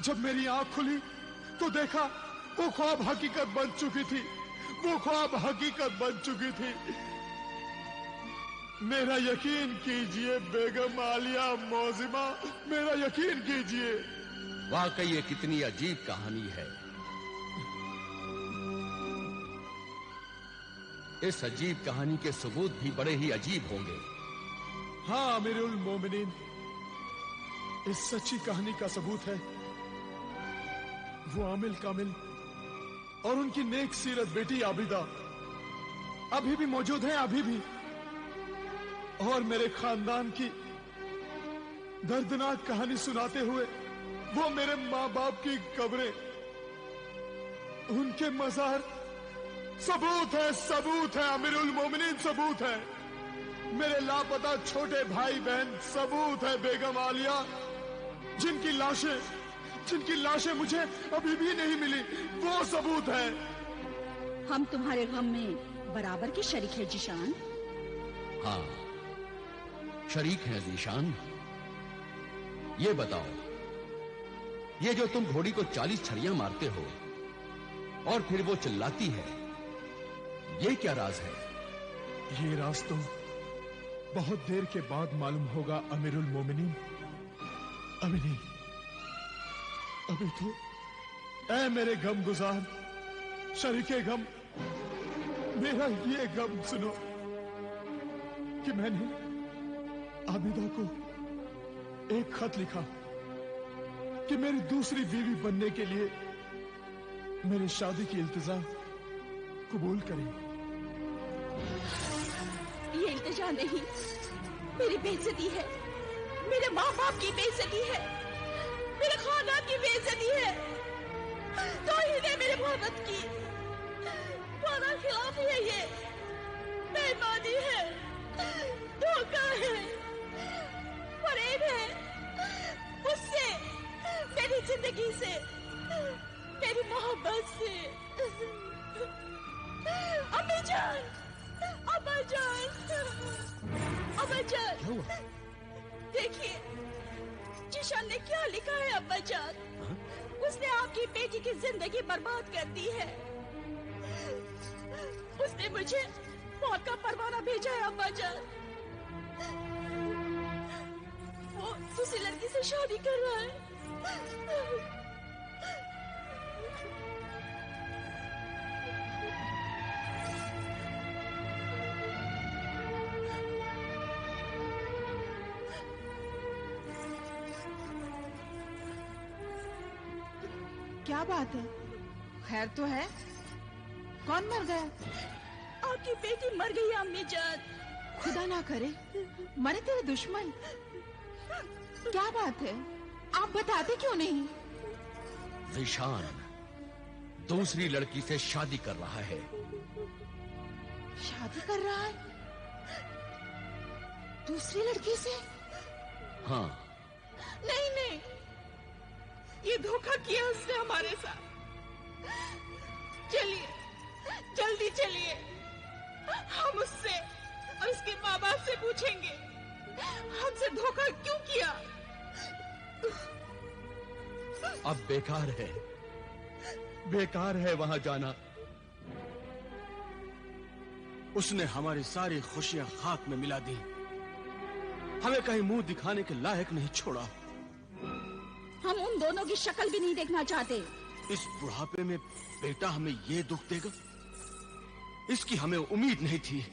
जब मेरी आंख खुली तो देखा वो ख्वाब हकीकत बन चुकी थी। मेरा यकीन कीजिए बेगम आलिया मौजिमा, मेरा यकीन कीजिए। वाकई ये कितनी अजीब कहानी है। इस अजीब कहानी के सबूत भी बड़े ही अजीब होंगे। हाँ अमीरुल मोमिनीन, इस सच्ची कहानी का सबूत है वो आमिल कामिल और उनकी नेक सीरत बेटी आबिदा अभी भी मौजूद है, अभी भी। और मेरे खानदान की दर्दनाक कहानी सुनाते हुए वो मेरे माँ बाप की कब्रें, उनके मज़ार, सबूत है अमीरुल मोमिनीन, सबूत है। मेरे लापता छोटे भाई बहन, सबूत है बेगम आलिया, जिनकी लाशें मुझे अभी भी नहीं मिली, वो सबूत है। हम तुम्हारे गम में बराबर के शरीक है जीशान। हाँ, शरीक हैं जीशान। ये बताओ, ये जो तुम घोड़ी को 40 छड़ियां मारते हो और फिर वो चिल्लाती है, ये क्या राज है? ये राज तो बहुत देर के बाद मालूम होगा अमीरुल मोमिनीन। अभी नहीं, अभी तो ऐ मेरे गम गुजार शरीके गम, मेरा ये गम सुनो कि मैंने आबिदा को एक खत लिखा कि मेरी दूसरी बीवी बनने के लिए मेरी शादी की इल्तिजा कबूल करें। ये इल्तिजा नहीं, मेरी बेइज्जती है, मेरे माँ बाप की बेइज्जती है, मेरे खानदान की बेइज्जती है। तो ही मेरे मोहब्बत की वादा खिलाफी है, ये बेईमानी है, धोखा है, फरेब है। उससे, मेरी जिंदगी से, मेरी मोहब्बत से। अम्मी जान, अब्बा जान, देखिए जीशान ने क्या लिखा है अब्बा जान। उसने आपकी बेटी की जिंदगी बर्बाद कर दी है। उसने मुझे मौत का परवाना भेजा है अब्बा जान। वो दूसरी लड़की से शादी कर रहा है। क्या बात है? खैर तो है? कौन मर गया? आपकी बेटी मर गई अम्मी जान। खुदा ना करे मरे तेरे दुश्मन। क्या बात है, आप बताते क्यों नहीं? जीशान दूसरी लड़की से शादी कर रहा है। शादी कर रहा है? दूसरी लड़की से? हाँ। नहीं नहीं, ये धोखा किया उसने हमारे साथ। चलिए, जल्दी चलिए, हम उससे और उसके माँ बाप से पूछेंगे हमसे धोखा क्यों किया। अब बेकार है वहां जाना। उसने हमारी सारी खुशियां खाक में मिला दी, हमें कहीं मुंह दिखाने के लायक नहीं छोड़ा। हम उन दोनों की शक्ल भी नहीं देखना चाहते। इस बुढ़ापे में बेटा हमें ये दुख देगा, इसकी हमें उम्मीद नहीं थी।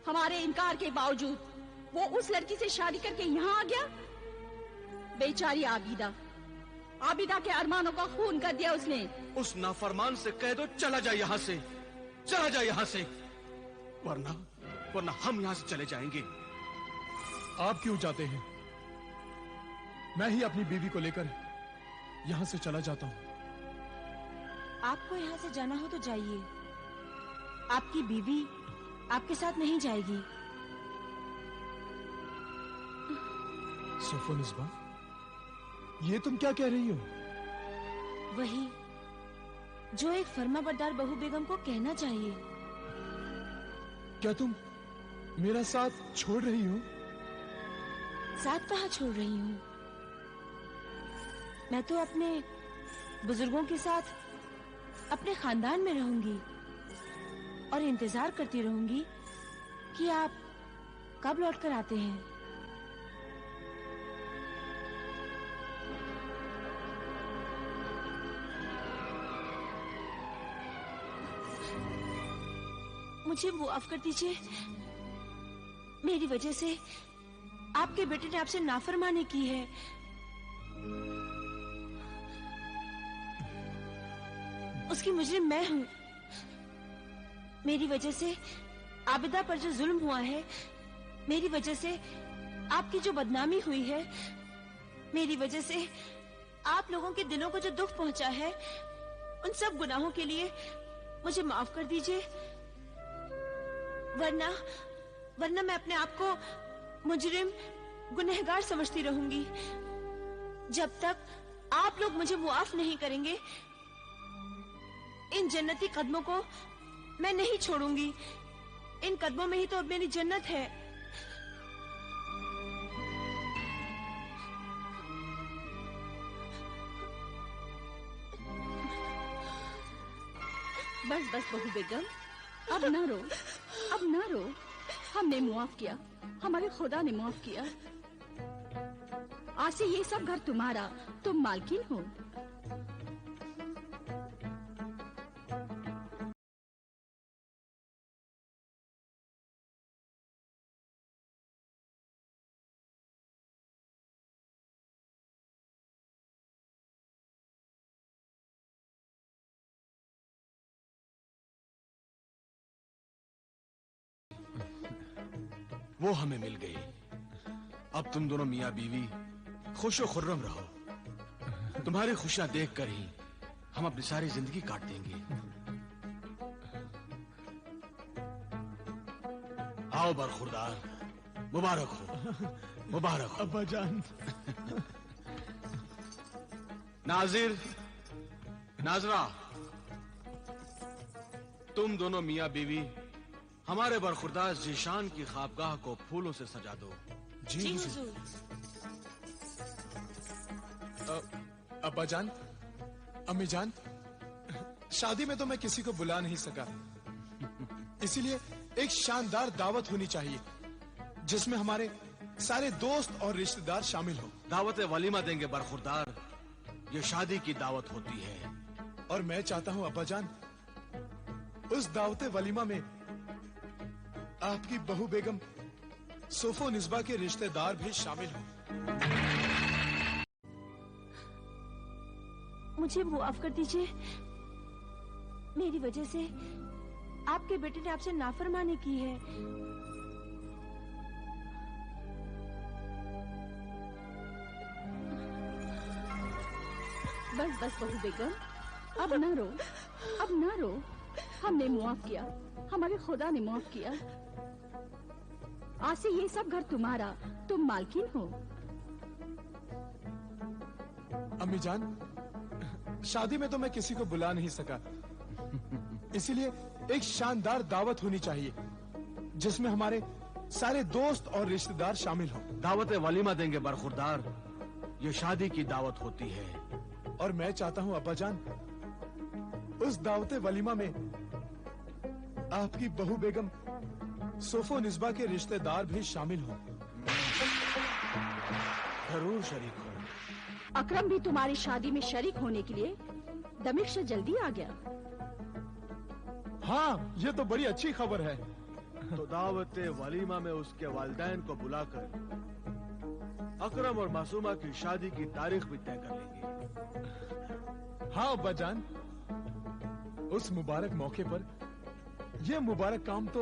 हमारे इनकार के बावजूद वो उस लड़की से शादी करके यहाँ आ गया। बेचारी आबिदा के अरमानों का खून कर दिया उसने। उस नाफरमान से कह दो चला जा यहाँ से, चला जा यहाँ से, वरना हम यहाँ से चले जाएंगे। आप क्यों जाते हैं? मैं ही अपनी बीवी को लेकर यहाँ से चला जाता हूँ। आपको यहाँ से जाना हो तो जाइए, आपकी बीवी आपके साथ नहीं जाएगी। सफोनिस्बा, ये तुम क्या कह रही हो? वही जो एक फर्माबरदार बहू बेगम को कहना चाहिए। क्या तुम मेरा साथ छोड़ रही हो? साथ कहाँ छोड़ रही हूँ? मैं तो अपने बुजुर्गों के साथ अपने खानदान में रहूंगी और इंतजार करती रहूंगी कि आप कब लौट कर आते हैं। मुझे माफ कर दीजिए, मेरी वजह से आपके बेटे ने आपसे नाफरमानी की है। उसकी मुजरिम मैं हूँ। मेरी वजह से आबिदा पर जो जुल्म हुआ है, मेरी वजह से आपकी जो बदनामी हुई है, मेरी वजह से आप लोगों के दिलों को जो दुख पहुंचा है, उन सब गुनाहों के लिए मुझे माफ कर दीजिए। वरना मैं अपने आप को मुजरिम, गुनहगार समझती रहूंगी। जब तक आप लोग मुझे मुआफ नहीं करेंगे, इन जन्नती कदमों को मैं नहीं छोड़ूंगी। इन कदमों में ही तो अब मेरी जन्नत है। बस बस बहू बेगम, अब ना रो, अब ना रो। हमने मुआफ किया, हमारे खुदा ने मुआफ किया। आज से ये सब घर तुम्हारा, तुम मालकिन हो। वो हमें मिल गई। अब तुम दोनों मियाँ बीवी खुश और खुर्रम रहो। तुम्हारी खुशियां देखकर ही हम अपनी सारी जिंदगी काट देंगे। आओ बरखुरदार, मुबारक हो, मुबारक हो। अब्बा जान। नाजिर, नाजरा, तुम दोनों मियाँ बीवी हमारे बरखुरदार जीशान की ख्वाबगाह को फूलों से सजा दो। जी हुजूर। अब्बा जान, अम्मी जान, शादी में तो मैं किसी को बुला नहीं सका, इसीलिए एक शानदार दावत होनी चाहिए जिसमें हमारे सारे दोस्त और रिश्तेदार शामिल हो। दावत वलीमा देंगे बरखुरदार, ये शादी की दावत होती है। और मैं चाहता हूँ अब्बा जान, उस दावत वलीमा में आपकी बहू बेगम सोफो निस्बा के रिश्तेदार भी शामिल हो। मुझे मुआफ कर दीजिए, मेरी वजह से आपके बेटे ने आपसे नाफरमानी की है। बस बस बहू बेगम, अब ना रो, अब ना रो। हमने मुआफ किया, हमारे खुदा ने मुआफ किया। आज से ये सब घर तुम्हारा, तुम मालकिन हो। अम्मी जान, शादी में तो मैं किसी को बुला नहीं सका, इसीलिए एक शानदार दावत होनी चाहिए जिसमें हमारे सारे दोस्त और रिश्तेदार शामिल हो। दावत वलीमा देंगे बरखुरदार, ये शादी की दावत होती है। और मैं चाहता हूँ अब्बा जान, उस दावत वलीमा में आपकी बहू बेगम सोफो निस्बा के रिश्तेदार भी शामिल हो। जरूर शरीक हो। अकरम भी तुम्हारी शादी में शरीक होने के लिए दमिश्क से जल्दी आ गया। हाँ, ये तो बड़ी अच्छी खबर है। तो दावत वलीमा में उसके वालिदैन को बुलाकर अकरम और मासूमा की शादी की तारीख भी तय कर लेंगे। हाँ अब्बा जान, उस मुबारक मौके पर यह मुबारक काम तो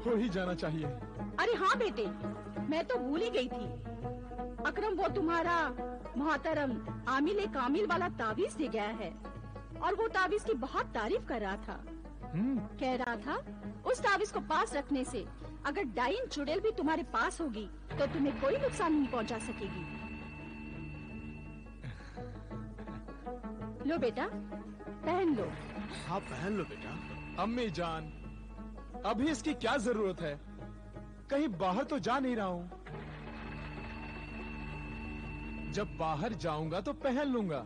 हो ही जाना चाहिए। अरे हाँ बेटे, मैं तो भूल ही गई थी। अकरम वो तुम्हारा मोहतरम आमिल कामिल वाला तावीज दे गया है और वो तावीज की बहुत तारीफ कर रहा था। कह रहा था उस तावीज को पास रखने से अगर डाइन चुड़ैल भी तुम्हारे पास होगी तो तुम्हें कोई नुकसान नहीं पहुंचा सकेगी। लो बेटा, पहन लो। हाँ पहन लो बेटा। अम्मी जान, अभी इसकी क्या जरूरत है? कहीं बाहर तो जा नहीं रहा हूं। जब बाहर जाऊंगा तो पहन लूंगा।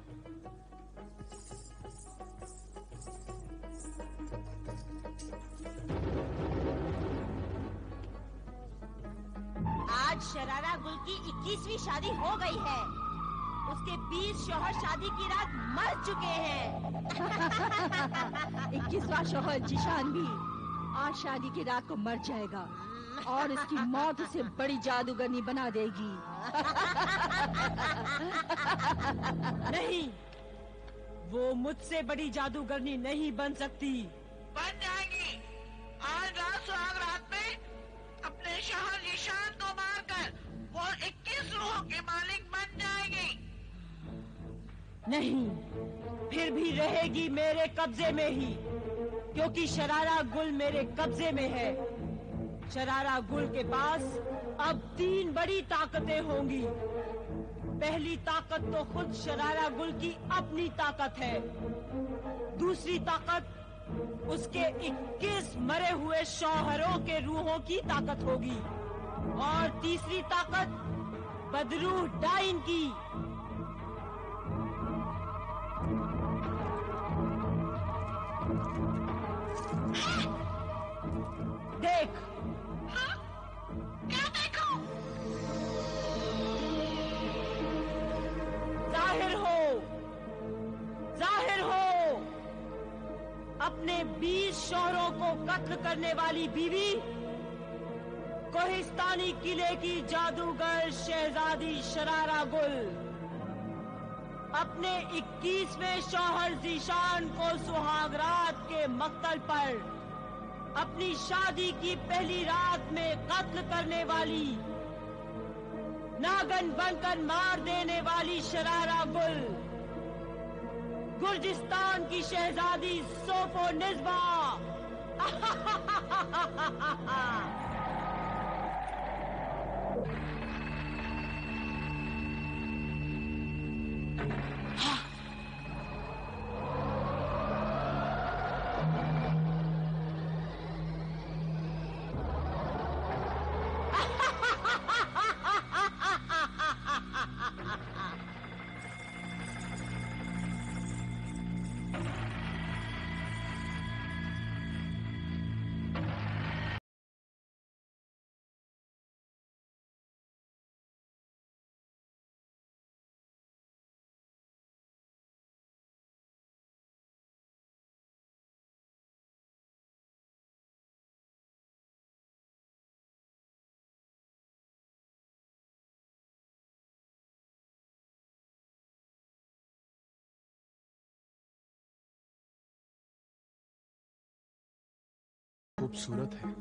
आज शरारा गुल की 21वीं शादी हो गई है। उसके 20 शौहर शादी की रात मर चुके हैं। 21वां शौहर जिशान भी आज शादी की रात को मर जाएगा और इसकी मौत उसे बड़ी जादूगरनी बना देगी। नहीं, वो मुझसे बड़ी जादूगरनी नहीं बन सकती। बन जाएगी। आज रात सुहाग रात में अपने शौहर जिशान को मारकर वो 21 रूहों के मालिक बन जाएगी। नहीं, फिर भी रहेगी मेरे कब्जे में ही, क्योंकि शरारा गुल मेरे कब्जे में है। शरारा गुल के पास अब 3 बड़ी ताकतें होंगी। पहली ताकत तो खुद शरारा गुल की अपनी ताकत है। दूसरी ताकत उसके 21 मरे हुए शौहरों के रूहों की ताकत होगी और तीसरी ताकत बदरूह डाइन की। देख। हाँ? क्या देखो? जाहिर हो अपने 20 शौहरों को कत्ल करने वाली बीवी, कोहिस्तानी किले की जादूगर शहजादी शरारा गुल अपने 21वें शौहर जीशान को सुहागरात के मक्तल पर अपनी शादी की पहली रात में कत्ल करने वाली, नागन बनकर मार देने वाली शरारा गुल, गुर्जिस्तान की शहजादी सोफो निज़्बा। खूबसूरत है।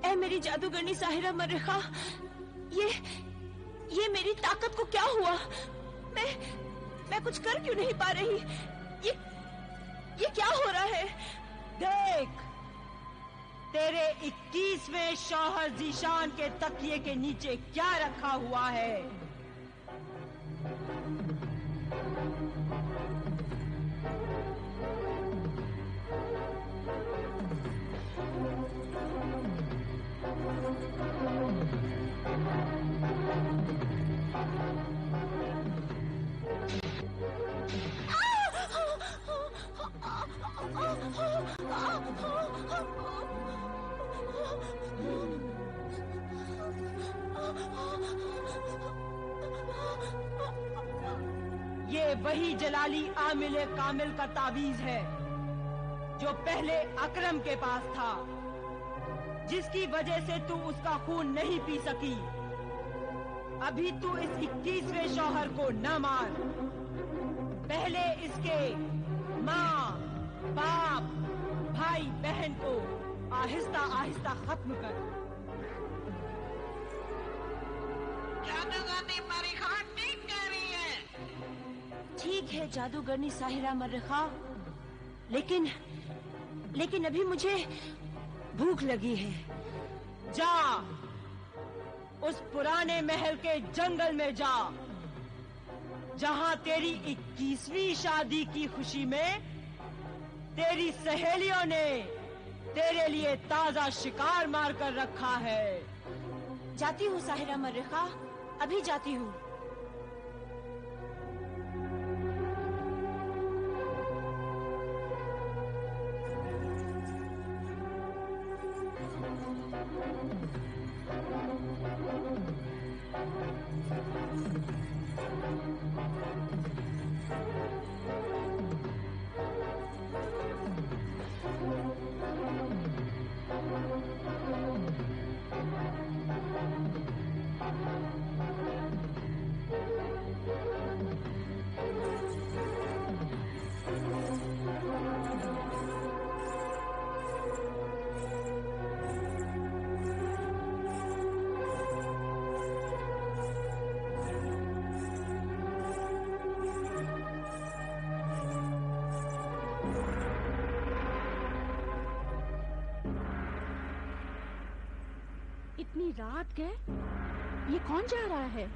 ऐ मेरी जादूगरनी साहिरा मर्रिखा, ये मेरी ताकत को क्या हुआ? मैं कुछ कर क्यों नहीं पा रही? ये क्या हो रहा है? देख, तेरे 21वें शौहर जीशान के तकिए के नीचे क्या रखा हुआ है। ये वही जलाली आमिल कामिल का तावीज है जो पहले अकरम के पास था, जिसकी वजह से तू उसका खून नहीं पी सकी। अभी तू इस 21वें शौहर को न मार, पहले इसके माँ, बाप, भाई, बहन को आहिस्ता आहिस्ता खत्म कर। जादूगरनी मरिखा ठीक कह रही है। ठीक है जादूगरनी साहिरा मर्रिखा, लेकिन अभी मुझे भूख लगी है। जा, उस पुराने महल के जंगल में जा, जहां तेरी 21वीं शादी की खुशी में तेरी सहेलियों ने तेरे लिए ताजा शिकार मार कर रखा है। जाती हूँ साहिरा मर्रिखा, अभी जाती हूँ। इतनी रात गए, ये कौन जा रहा है?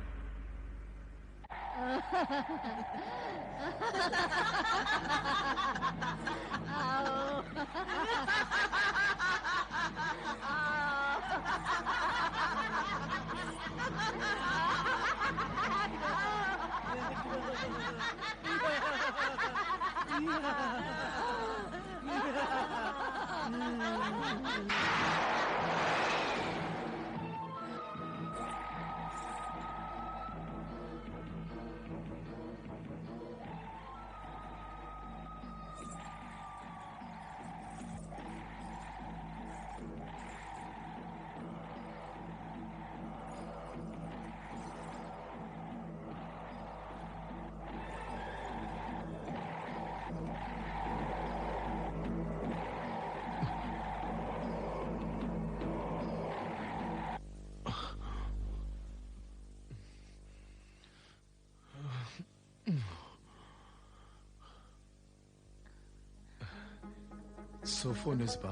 सोफोनिस्बा,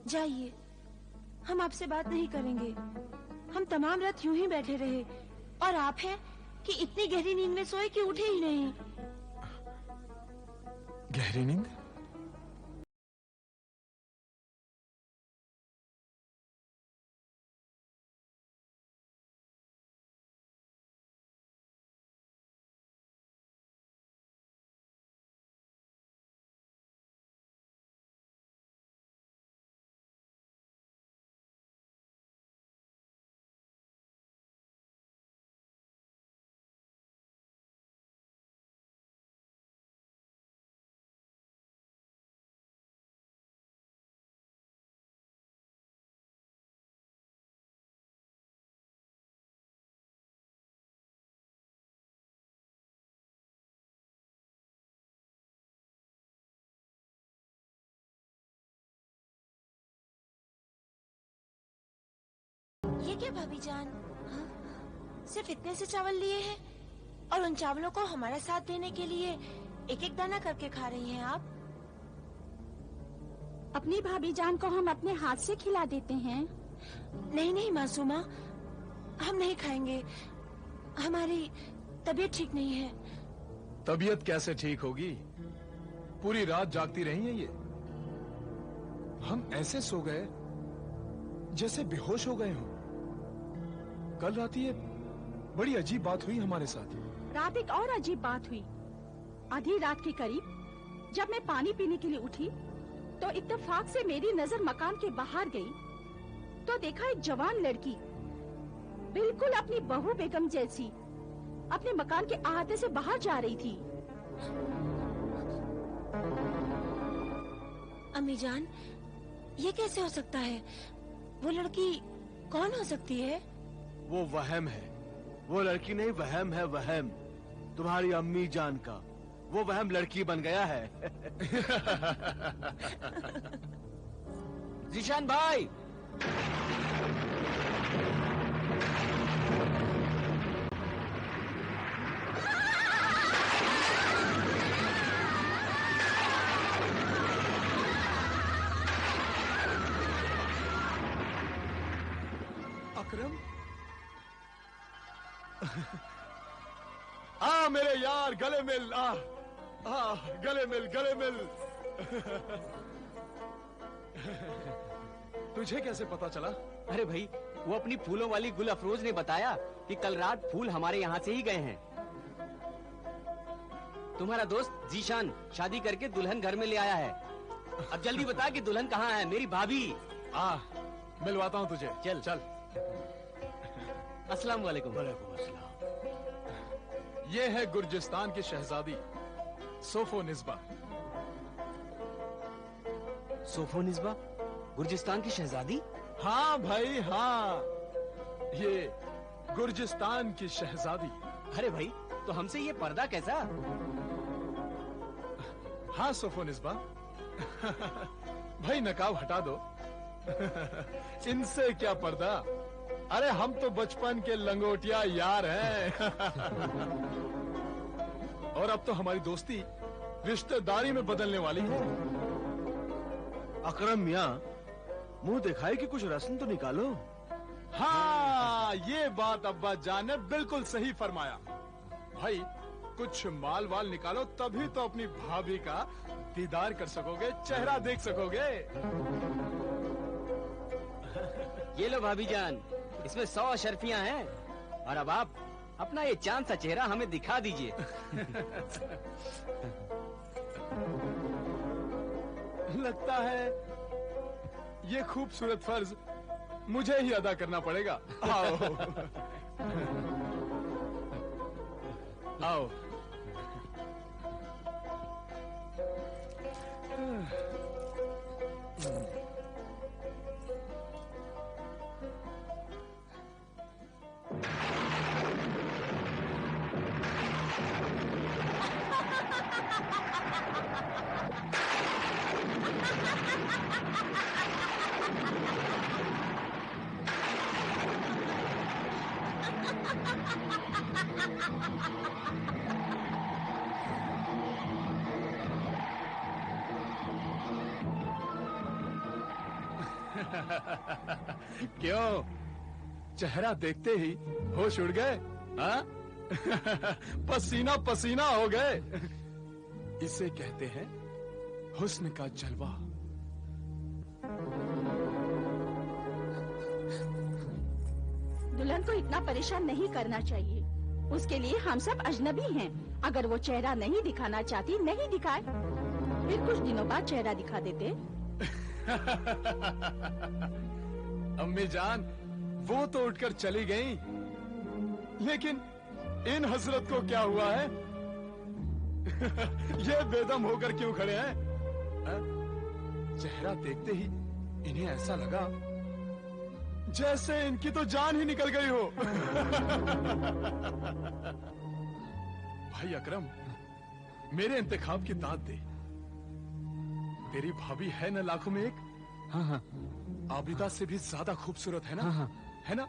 जाइए, हम आपसे बात नहीं करेंगे। हम तमाम रात यूं ही बैठे रहे और आप हैं कि इतनी गहरी नींद में सोए कि उठे ही नहीं। गहरी नींद? ये क्या भाभी जान? हाँ? सिर्फ इतने से चावल लिए हैं और उन चावलों को हमारा साथ देने के लिए एक एक दाना करके खा रही हैं आप। अपनी भाभी जान को हम अपने हाथ से खिला देते हैं। नहीं नहीं मासूमा, हम नहीं खाएंगे, हमारी तबीयत ठीक नहीं है। तबीयत कैसे ठीक होगी? पूरी रात जागती रही हैं ये। हम ऐसे सो गए जैसे बेहोश हो गए हों। कल रात ये बड़ी अजीब बात हुई हमारे साथ। रात एक और अजीब बात हुई। आधी रात के करीब जब मैं पानी पीने के लिए उठी तो इत्तेफाक से मेरी नजर मकान के बाहर गई तो देखा एक जवान लड़की बिल्कुल अपनी बहू बेगम जैसी अपने मकान के अहाते से बाहर जा रही थी। अम्मी जान, ये कैसे हो सकता है? वो लड़की कौन हो सकती है? वो वहम है। वो लड़की नहीं, वहम है, वहम। तुम्हारी अम्मी जान का वो वहम लड़की बन गया है। जीशान भाई, अकरम, आ मेरे यार, गले मिल। गले मिल, गले मिल। तुझे कैसे पता चला? अरे भाई, वो अपनी फूलों वाली गुल अफरोज ने बताया कि कल रात फूल हमारे यहाँ से ही गए हैं। तुम्हारा दोस्त जीशान शादी करके दुल्हन घर में ले आया है। अब जल्दी बता कि दुल्हन कहाँ है? मेरी भाभी। मिलवाता हूँ तुझे। चल चल। अस्सलाम वालेकुम। वालेकुम अस्सलाम। ये है गुर्जिस्तान की शहजादी सोफो निस्बा। सोफो निस्बा? गुर्जिस्तान की शहजादी? हाँ भाई हाँ, ये गुर्जिस्तान की शहजादी। अरे भाई, तो हमसे ये पर्दा कैसा? हाँ सोफो निस्बा। भाई नकाब हटा दो। इनसे क्या पर्दा? अरे हम तो बचपन के लंगोटिया यार हैं। और अब तो हमारी दोस्ती रिश्तेदारी में बदलने वाली है। अकरम मियाँ, मुंह दिखाई कि कुछ रस्म तो निकालो। हाँ, ये बात अब्बा जान ने बिल्कुल सही फरमाया। भाई कुछ माल वाल निकालो, तभी तो अपनी भाभी का दीदार कर सकोगे, चेहरा देख सकोगे। ये लो भाभी जान, इसमें 100 अशर्फियां हैं। और अब आप अपना ये चांद सा चेहरा हमें दिखा दीजिए। लगता है ये खूबसूरत फर्ज मुझे ही अदा करना पड़ेगा। आओ। आओ। क्यों, चेहरा देखते ही होश उड़ गए? हाँ? पसीना पसीना हो गए। इसे कहते हैं हुस्न का जलवा। दुल्हन को इतना परेशान नहीं करना चाहिए। उसके लिए हम सब अजनबी हैं। अगर वो चेहरा नहीं दिखाना चाहती, नहीं दिखाए, फिर कुछ दिनों बाद चेहरा दिखा देते। अम्मी जान, वो तो उठकर चली गई, लेकिन इन हजरत को क्या हुआ है? ये बेदम होकर क्यों खड़े हैं? चेहरा देखते ही इन्हें ऐसा लगा जैसे इनकी तो जान ही निकल गई हो। भाई अकरम, मेरे इंतखाब की दाद दे। तेरी भाभी है ना लाखों में एक? हाँ हाँ। आबिदा से भी ज्यादा खूबसूरत है ना? हाँ हाँ। है ना?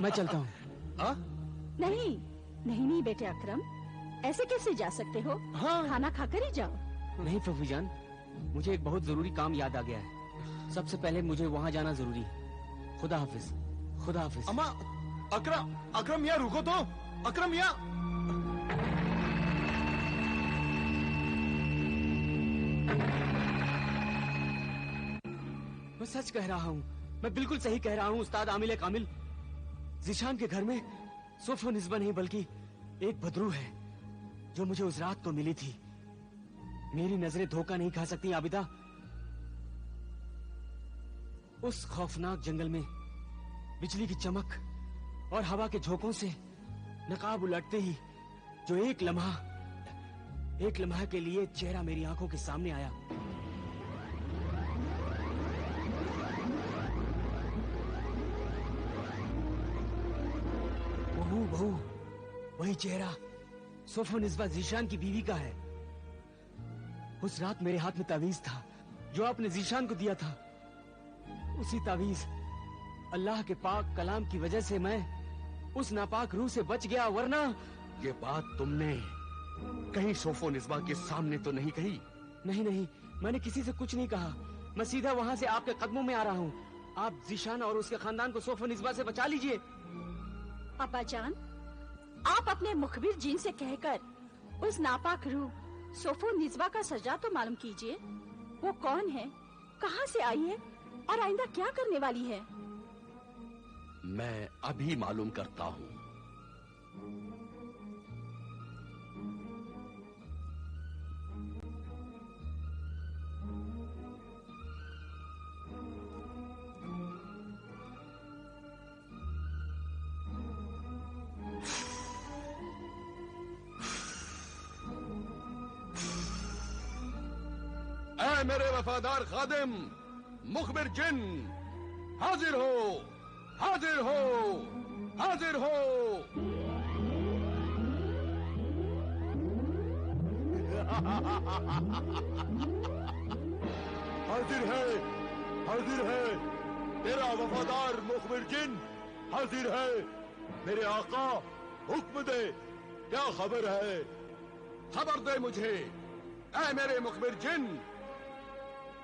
मैं चलता हूँ। नहीं, नहीं नहीं बेटे अकरम, ऐसे कैसे जा सकते हो? हाँ। खाना खाकर ही जाओ। नहीं फूफी जान, मुझे एक बहुत जरूरी काम याद आ गया है। सबसे पहले मुझे वहाँ जाना जरूरी है। खुदा हाफिज, खुदा हाफिज। अम्मा, अकरम यहाँ रुको तो। अकरम यहाँ। मैं सच कह रहा हूँ, मैं बिल्कुल सही कह रहा हूँ उस्ताद आमिल कामिल। ज़ीशान के घर में सिर्फ निस्बा नहीं बल्कि एक बदरू है जो मुझे उस रात को मिली थी। मेरी नजरें धोखा नहीं खा सकती आबिदा। उस खौफनाक जंगल में बिजली की चमक और हवा के झोंकों से नकाब उलटते ही जो एक लम्हा के लिए चेहरा मेरी आंखों के सामने आया, बहू वही चेहरा सोफो निस्बा ज़ीशान की बीवी का है। उस रात मेरे हाथ में तावीज था जो आपने ज़ीशान को दिया था। उसी तावीज अल्लाह के पाक कलाम की वजह से मैं उस नापाक रूह से बच गया, वरना। ये बात तुमने कहीं सोफो निस्बा के सामने तो नहीं कही? नहीं, मैंने किसी से कुछ नहीं कहा। मैं सीधा वहाँ से आपके कदमों में आ रहा हूँ। आप ज़ीशान और उसके खानदान को सोफो निस्बा से बचा लीजिए। अब्बा जान, आप अपने मुखबिर जीन से कहकर उस नापाक रूह सोफो निस्बा का सजा तो मालूम कीजिए। वो कौन है, कहाँ से आई है और आइंदा क्या करने वाली है? मैं अभी मालूम करता हूँ। ऐ मेरे वफादार खादिम मुखबिर जिन, हाजिर हो, हाजिर हो, हाजिर हो। हाजिर है, हाजिर है। तेरा वफादार मुखबिर जिन हाजिर है। मेरे आका हुक्म दे, क्या खबर है? खबर दे मुझे ऐ मेरे मुखबिर जिन।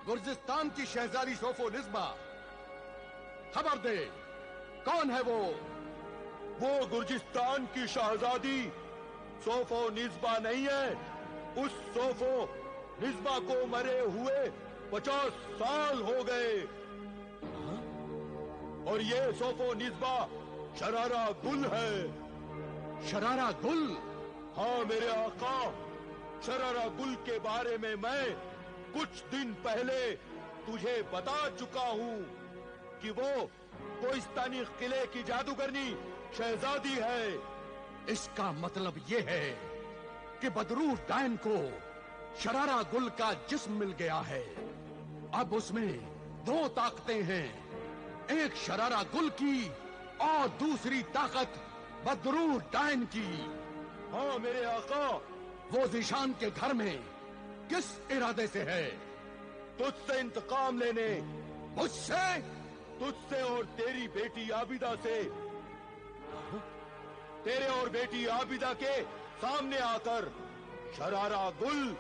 गुर्जिस्तान की शहजादी सोफो निस्बा, खबर दे कौन है वो? वो गुर्जिस्तान की शहजादी सोफो निस्बा नहीं है। उस सोफो निस्बा को मरे हुए 50 साल हो गए। और ये सोफो निस्बा शरारा गुल है। शरारा गुल? हाँ मेरे आका, शरारा गुल के बारे में मैं कुछ दिन पहले तुझे बता चुका हूँ कि वो कोहिस्तानी किले की जादूगरनी शहजादी है। इसका मतलब ये है कि बदरूह डायन को शरारा गुल का जिस्म मिल गया है। अब उसमें दो ताकतें हैं, एक शरारा गुल की और दूसरी ताकत बदरूह डायन की। हाँ मेरे आका। वो ज़ीशान के घर में किस इरादे से है? तुझसे इंतकाम लेने। मुझसे? तुझसे और तेरी बेटी आबिदा से। तेरे और बेटी आबिदा के सामने आकर शरारा गुल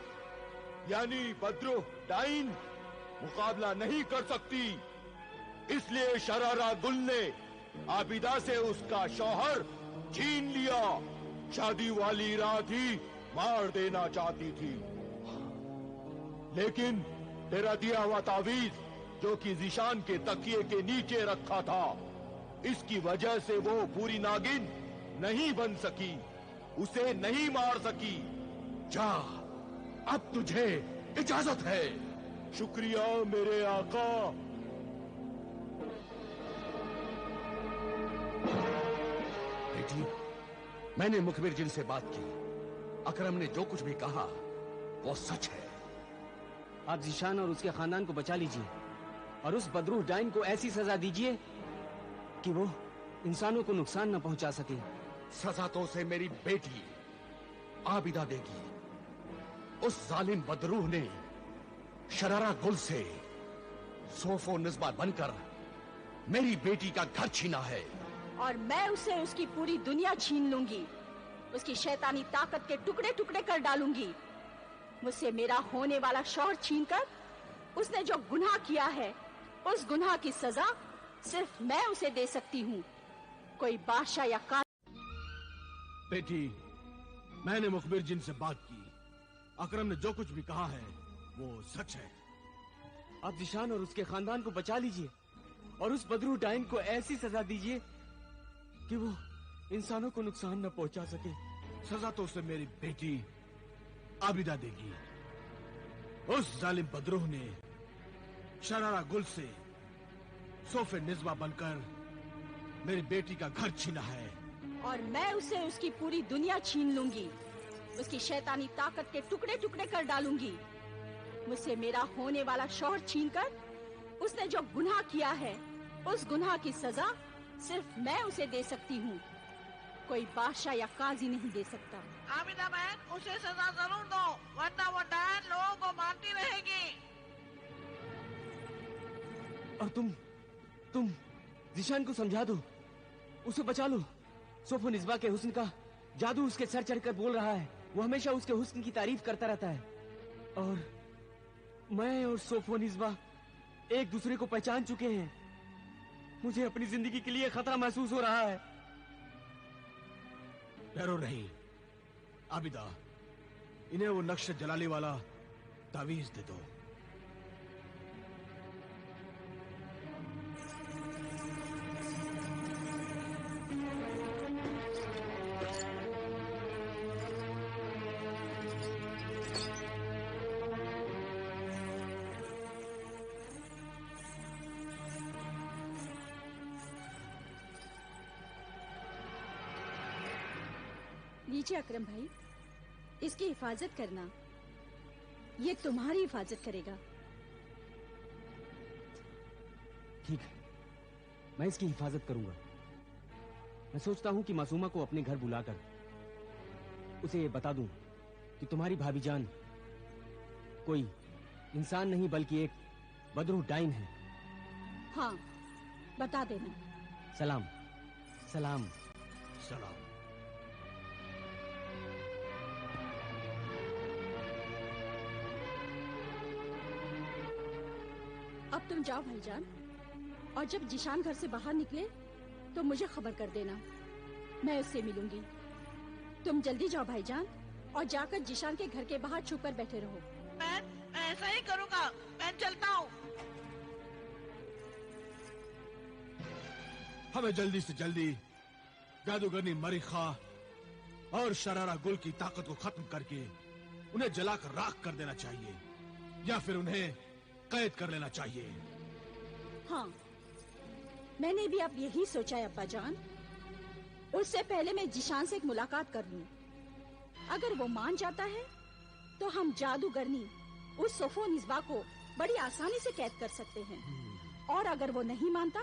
यानी बदरूह डाइन मुकाबला नहीं कर सकती। इसलिए शरारा गुल ने आबिदा से उसका शौहर छीन लिया। शादी वाली रात ही मार देना चाहती थी, लेकिन तेरा दिया हुआ तावीज जो कि ज़ीशान के तकिए के नीचे रखा था, इसकी वजह से वो पूरी नागिन नहीं बन सकी, उसे नहीं मार सकी। जा, अब तुझे इजाजत है। शुक्रिया मेरे आका। बेटी, मैंने मुखबिर जिन से बात की। अकरम ने जो कुछ भी कहा वो सच है। आप ज़ीशान और उसके खानदान को बचा लीजिए और उस बदरूह डाइन को ऐसी सजा दीजिए कि वो इंसानों को नुकसान न पहुंचा सके। सजा तो उसे मेरी बेटी आबिदा देगी। उस जालिम बदरूह ने शरारा गुल से सोफो निस्बा बनकर मेरी बेटी का घर छीना है। और मैं उसे उसकी पूरी दुनिया छीन लूंगी। उसकी शैतानी ताकत के टुकड़े टुकड़े कर डालूंगी। मुझसे मेरा होने वाला शौहर छीनकर उसने जो गुनाह किया है, उस गुनाह की सजा सिर्फ मैं उसे दे सकती हूँ। कोई बादशाह या बेटी, मैंने मुखबिर जिन से बात की। अकरम ने जो कुछ भी कहा है वो सच है। आप जिशान और उसके खानदान को बचा लीजिए और उस बदरू डाइन को ऐसी सजा दीजिए कि वो इंसानों को नुकसान न पहुंचा सके। सजा तो उसे मेरी बेटी आबिदा देगी। उस जालिम बदरूह ने शरारा गुल से सोफे निज़्वा बनकर मेरी बेटी का घर छीना है, और मैं उसे उसकी पूरी दुनिया छीन लूंगी। उसकी शैतानी ताकत के टुकड़े टुकड़े कर डालूंगी। मुझसे मेरा होने वाला शौहर छीनकर उसने जो गुनाह किया है, उस गुनाह की सजा सिर्फ मैं उसे दे सकती हूँ। कोई बादशाह या काजी नहीं दे सकता। आबिदा बहन, उसे सजा जरूर दो, वरना वो डायन लोगों को मारती रहेगी। और तुम जिशान को समझा दो, उसे बचा लो। सोफो निज़्वा के हुस्न का जादू उसके सर चढ़कर बोल रहा है। वो हमेशा उसके हुस्न की तारीफ करता रहता है। और मैं और सोफो निज़्वा एक दूसरे को पहचान चुके हैं। मुझे अपनी जिंदगी के लिए खतरा महसूस हो रहा है। डरो नहीं आबिदा, इन्हें वो नक्श जलाली वाला तावीज दे दो। लीजिए अकरम भाई, इसकी हिफाजत करना। ये तुम्हारी हिफाजत करेगा। ठीक है, मैं इसकी हिफाजत करूंगा। मैं सोचता हूं कि मासूमा को अपने घर बुलाकर उसे ये बता दूं कि तुम्हारी भाभी जान कोई इंसान नहीं बल्कि एक बदरू डाइन है। हाँ, बता देना। सलाम सलाम सलाम। अब तुम जाओ भाईजान, और जब जिशान घर से बाहर निकले तो मुझे खबर कर देना। मैं उससे मिलूंगी। तुम जल्दी जाओ भाईजान, और जाकर जिशान के घर के बाहर छुप कर बैठे रहो। मैं ऐसा ही करूँगा। मैं चलता हूँ। हमें जल्दी से जल्दी जादूगरनी मरिखा और शरारा गुल की ताकत को खत्म करके उन्हें जलाकर राख कर देना चाहिए, या फिर उन्हें कैद कर लेना चाहिए। हाँ, मैंने भी अब यही सोचा है अब्बा जान। उससे पहले मैं जिशान से एक मुलाकात कर लूं। अगर वो मान जाता है तो हम जादूगरनी उस सोफो निज़्वा को बड़ी आसानी से कैद कर सकते हैं। और अगर वो नहीं मानता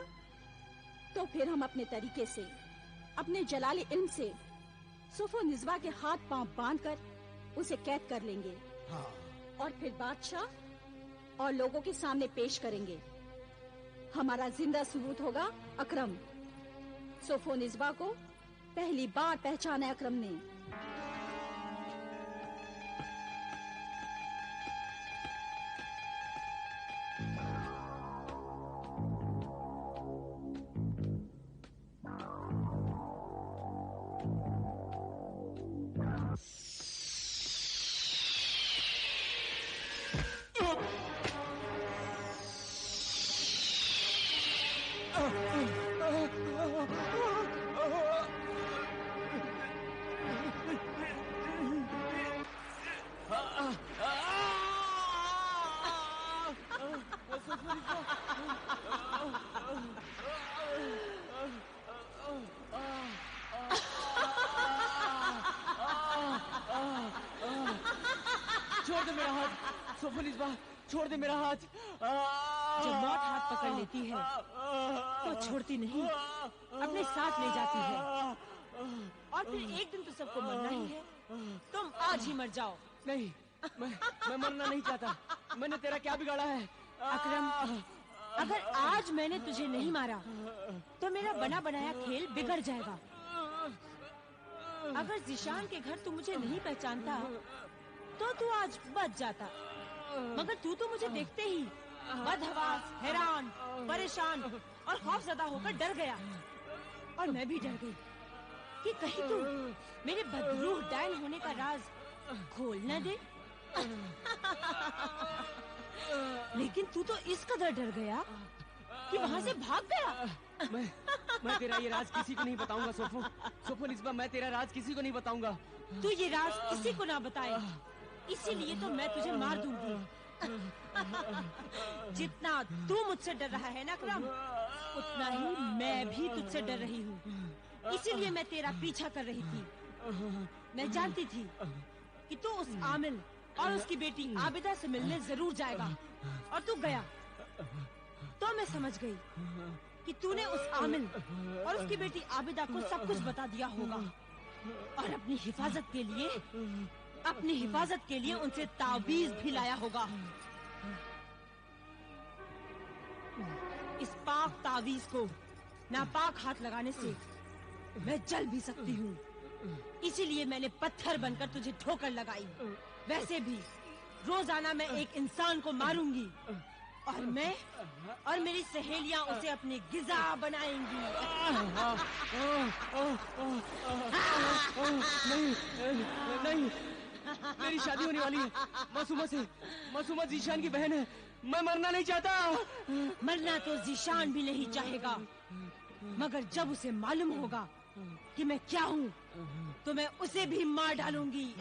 तो फिर हम अपने तरीके से, अपने जलाली इल्म से सोफो निज़्वा के हाथ पांव बांधकर उसे कैद कर लेंगे। हाँ। और फिर बादशाह और लोगों के सामने पेश करेंगे। हमारा जिंदा सबूत होगा अकरम। सोफो निज़्वा को पहली बार पहचाना अकरम ने। छोड़ दे मेरा हाथ सोफो निज़्वा, छोड़ दे मेरा हाथ। जब मौत हाथ पकड़ लेती है तो छोड़ती नहीं, अपने साथ ले जाती है। और फिर एक दिन तो सबको मरना ही है। तुम आज ही मर जाओ। नहीं, मैं मरना नहीं चाहता। मैंने तेरा क्या बिगाड़ा है? अकरम, अगर आज मैंने तुझे नहीं मारा तो मेरा बना बनाया खेल बिगड़ जाएगा। अगर जिशान के घर तू मुझे नहीं पहचानता तो तू आज बच जाता, मगर तू तो मुझे देखते ही बदहवास, हैरान, परेशान और खौफजदा होकर डर गया। और मैं भी डर गई कि कहीं तू मेरे बदरूह डायन होने का राज खोल न दे। लेकिन तू तो इस कदर डर गया कि वहाँ से भाग गया। मैं तेरा ये राज किसी को नहीं बताऊंगा सोफो निस्बा, मैं तेरा राज किसी को नहीं बताऊंगा। तू ये राज किसी को ना बताए, इसीलिए तो मैं तुझे मार दूंगी। जितना तू मुझसे डर रहा है ना अकरम, उतना ही मैं भी तुझसे डर रही हूँ। इसीलिए मैं तेरा पीछा कर रही थी। मैं जानती थी कि तू उस आमिल और उसकी बेटी आबिदा से मिलने जरूर जाएगा, और तू गया। तो मैं समझ गई कि तूने उस आमिल और उसकी बेटी आबिदा को सब कुछ बता दिया होगा, और अपनी हिफाजत के लिए उनसे तावीज भी लाया होगा। इस पाक तावीज को नापाक हाथ लगाने से मैं जल भी सकती हूँ, इसीलिए मैंने पत्थर बनकर तुझे ठोकर लगाई। वैसे भी रोजाना मैं एक इंसान को मारूंगी, और मैं और मेरी सहेलियां उसे अपनी गिजा बनाएंगी। नहीं, मेरी शादी होने वाली है मासूमा से। मासूमा जीशान की बहन है, मैं मरना नहीं चाहता। मरना तो जीशान भी नहीं चाहेगा, मगर जब उसे मालूम होगा कि मैं क्या हूँ, तो मैं उसे भी मार डालूंगी।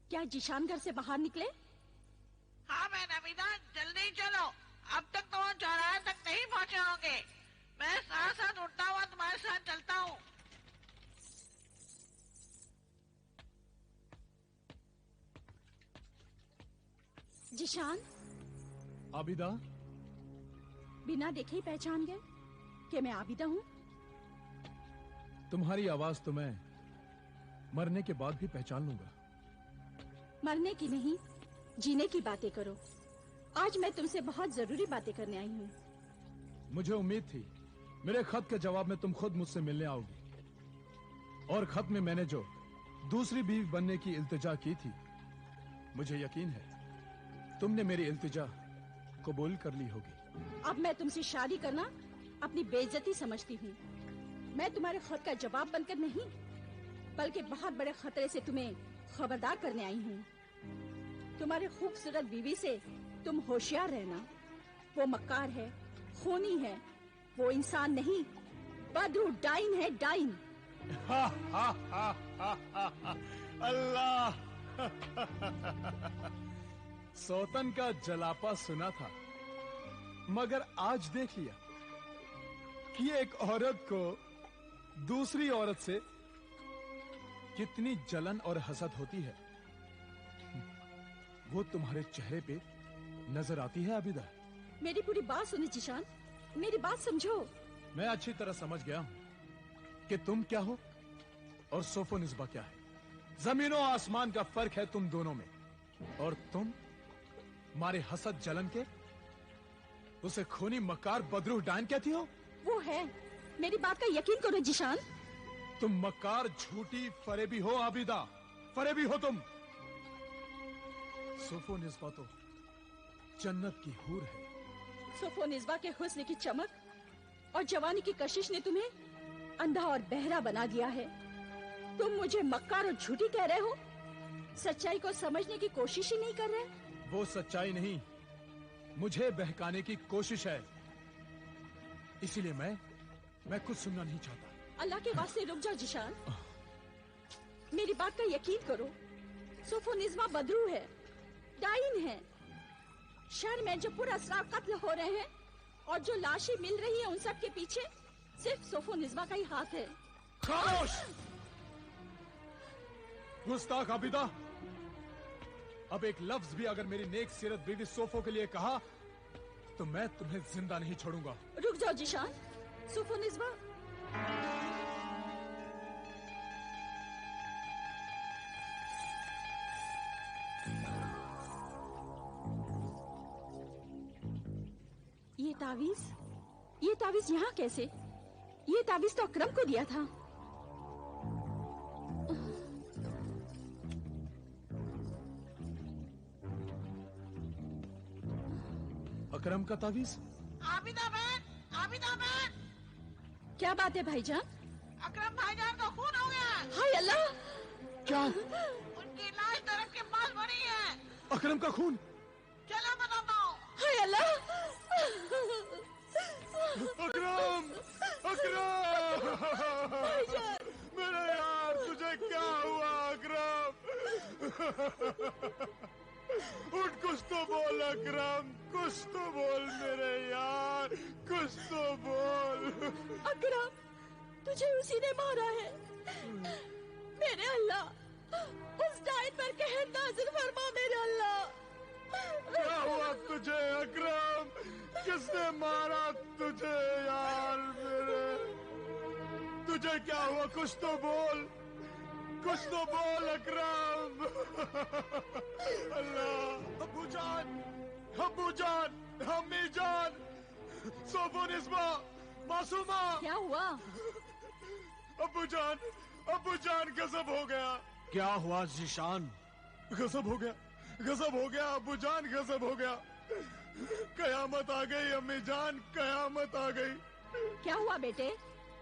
क्या जिशान घर से बाहर निकले? हाँ बहन अमीना, जल्दी चलो। अब तक तो वो चौराहे तक नहीं पहुँचे होंगे। मैं साथ साथ उठता हुआ तुम्हारे साथ चलता हूँ। जिशान, आबिदा, बिना देखे ही पहचान गए कि मैं आबिदा हूँ? तुम्हारी आवाज तो मैं मरने के बाद भी पहचान लूंगा। मरने की नहीं, जीने की बातें करो। आज मैं तुमसे बहुत जरूरी बातें करने आई हूँ। मुझे उम्मीद थी मेरे खत के जवाब में तुम खुद मुझसे मिलने आओगी, और खत में मैंने जो दूसरी बीवी बनने की इल्तिजा की थी, मुझे यकीन है तुमने मेरी इल्तिजा कबूल कर ली होगी। अब मैं तुमसे शादी करना अपनी बेइज्जती समझती हूँ। मैं तुम्हारे खत का जवाब बनकर नहीं, बल्कि बहुत बड़े खतरे से तुम्हें खबरदार करने आई हूँ। तुम्हारी खूबसूरत बीवी से तुम होशियार रहना। वो मक्कार है, खूनी है, वो इंसान नहीं, बदरू डाइन है, डाइन। अल्लाह, सौतन का जलापा सुना था, मगर आज देख लिया कि एक औरत को दूसरी औरत से कितनी जलन और हसद होती है। वो तुम्हारे चेहरे पे नजर आती है आबिदा। मेरी पूरी बात सुनो जिशान, मेरी बात समझो। मैं अच्छी तरह समझ गया हूं कि तुम क्या हो और सोफो निस्बा क्या है। जमीनों आसमान का फर्क है तुम दोनों में, और तुम मारे हसद जलन के उसे खूनी मकार बदरूह डायन कहती हो। वो है, मेरी बात का यकीन करो जिशान। तुम मक्कार, झूठी, फरेबी हो आबिदा, फरेबी हो तुम। सोफो निस्बा तो जन्नत की हूर है। सोफो निस्बा के हुस्न की चमक और जवानी की कशिश ने तुम्हें अंधा और बहरा बना दिया है। तुम मुझे मक्कार और झूठी कह रहे हो, सच्चाई को समझने की कोशिश ही नहीं कर रहे। वो सच्चाई नहीं, मुझे बहकाने की कोशिश है, इसीलिए मैं कुछ सुनना नहीं चाहता। अल्लाह के वास्ते रुक जाओ जिशान, मेरी बात का यकीन करो। सोफो निस्बा बदरू है, डाइन है। शहर में जो पुरअसरार कत्ल हो रहे हैं और जो लाशें मिल रही है, उन सब के पीछे सिर्फ सोफो निस्बा का ही हाथ है। खामोश! गुस्ताख आबिदा, अब एक लफ्ज भी अगर मेरी नेक सीरत बीवी सोफो के लिए कहा तो मैं तुम्हें जिंदा नहीं छोड़ूंगा। रुक जाओ जिशान, सोफो निस्बा। ये तावीज यहाँ कैसे? ये तावीज तो अकरम को दिया था। अकरम का तावीज? आबिदा बहन, आबिदा बहन, क्या बात है भाईजान? अकरम भाईजान का खून हो गया। हाय अल्लाह! क्या? उनकी लाश नरक के पास पड़ी है। अकरम का खून? चलो बताता हूँ। हाय अल्लाह! अकरम! अकरम! मेरे यार, तुझे क्या हुआ अकरम? उठ, कुछ तो बोल अकरम, कुछ तो बोल मेरे यार, कुछ तो बोल। अकरम, तुझे उसी ने मारा है। मेरे अल्लाह, उस डाइन पर कहर नाज़िल फरमा मेरे अल्लाह। क्या हुआ तुझे अकरम? किसने मारा तुझे यार मेरे? तुझे क्या हुआ? कुछ तो बोल, कुछ तो बोल अकरम। अल्लाह! अब्बू जान, अब्बू जान, अम्मी जान, सोफो निस्बा, मासूमा। क्या हुआ? अब्बू जान गजब हो गया। क्या हुआ जिशान? गजब हो गया, गजब हो गया अब्बू जान, गजब हो गया। कयामत आ गई अम्मी जान, कयामत आ गई। क्या हुआ बेटे?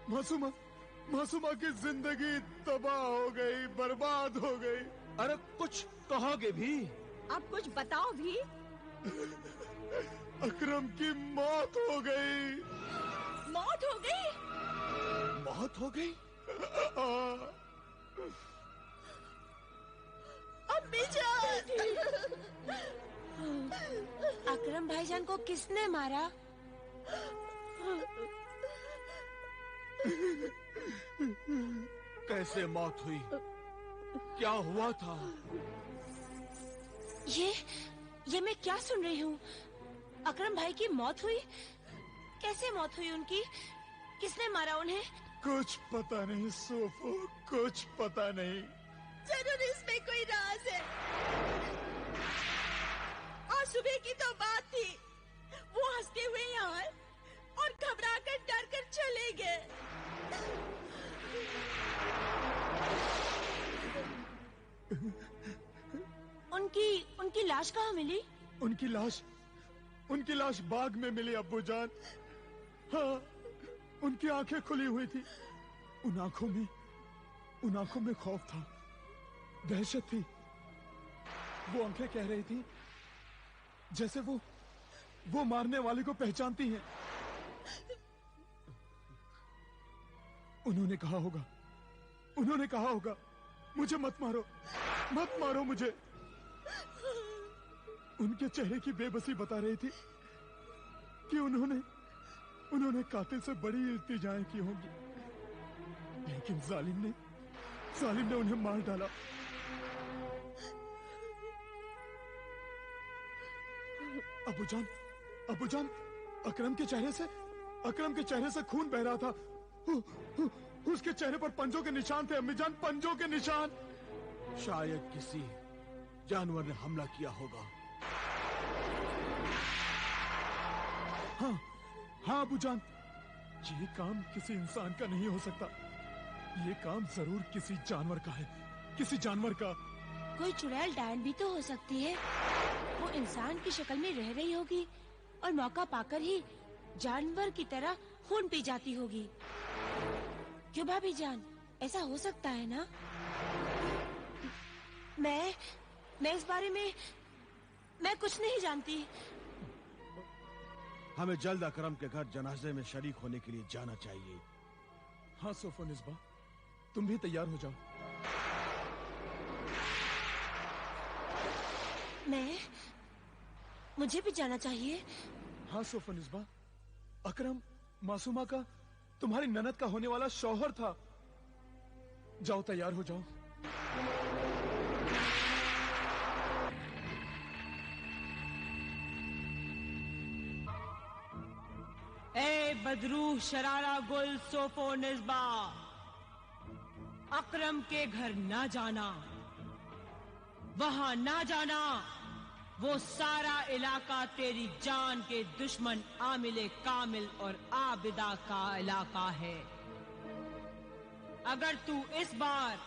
मासूमा की जिंदगी तबाह हो गई, बर्बाद हो गई। अरे कुछ कहोगे भी? अब कुछ बताओ भी। अकरम की मौत हो गई। मौत हो गई? मौत हो गई? अम्मी जान! अकरम भाईजान को किसने मारा? कैसे मौत हुई? क्या हुआ था? ये मैं क्या सुन रही हूँ? अकरम भाई की मौत हुई? कैसे मौत हुई उनकी? किसने मारा उन्हें? कुछ पता नहीं सोफो, कुछ पता नहीं। जरूर इसमें कोई राज है। आज सुबह की तो बात थी, वो हंसते हुए यहाँ आए और घबराकर डर कर चले गए। उनकी लाश कहाँ मिली? उनकी लाश बाग में मिली अब्बू जान। हाँ, उनकी आंखें खुली हुई थी। उन आंखों में खौफ था, दहशत थी। वो आंखें कह रही थी जैसे वो मारने वाले को पहचानती हैं। उन्होंने कहा होगा मुझे मत मारो मुझे। उनके चेहरे की बेबसी बता रही थी कि उन्होंने कातिल से बड़ी इल्तिजाएं की होंगी, लेकिन जालिम ने उन्हें मार डाला। अब्बू जान, अकरम के चेहरे से खून बह रहा था। उसके चेहरे पर पंजों के निशान थे अम्मी जान, पंजों के निशान। शायद किसी जानवर ने हमला किया होगा। हाँ अब्बू जान, ये काम किसी इंसान का नहीं हो सकता। ये काम जरूर किसी जानवर का है, किसी जानवर का। कोई चुड़ैल डायन भी तो हो सकती है। वो इंसान की शक्ल में रह रही होगी और मौका पाकर ही जानवर की तरह खून पी जाती होगी। क्यों भाभी जान, ऐसा हो सकता है ना? मैं इस बारे में मैं कुछ नहीं जानती। हमें जल्द अकरम के घर जनाजे में शरीक होने के लिए जाना चाहिए। हाँ सोफोनिस्बा, तुम भी तैयार हो जाओ। मुझे भी जाना चाहिए। हाँ सोफोनिस्बा, अकरम मासूमा का तुम्हारी ननद का होने वाला शौहर था। जाओ, तैयार हो जाओ। ए बदरूह शरारा गुल सोफोनिस्बा, अकरम के घर ना जाना, वहां ना जाना। वो सारा इलाका तेरी जान के दुश्मन आमिले कामिल और आबिदा का इलाका है। अगर तू इस बार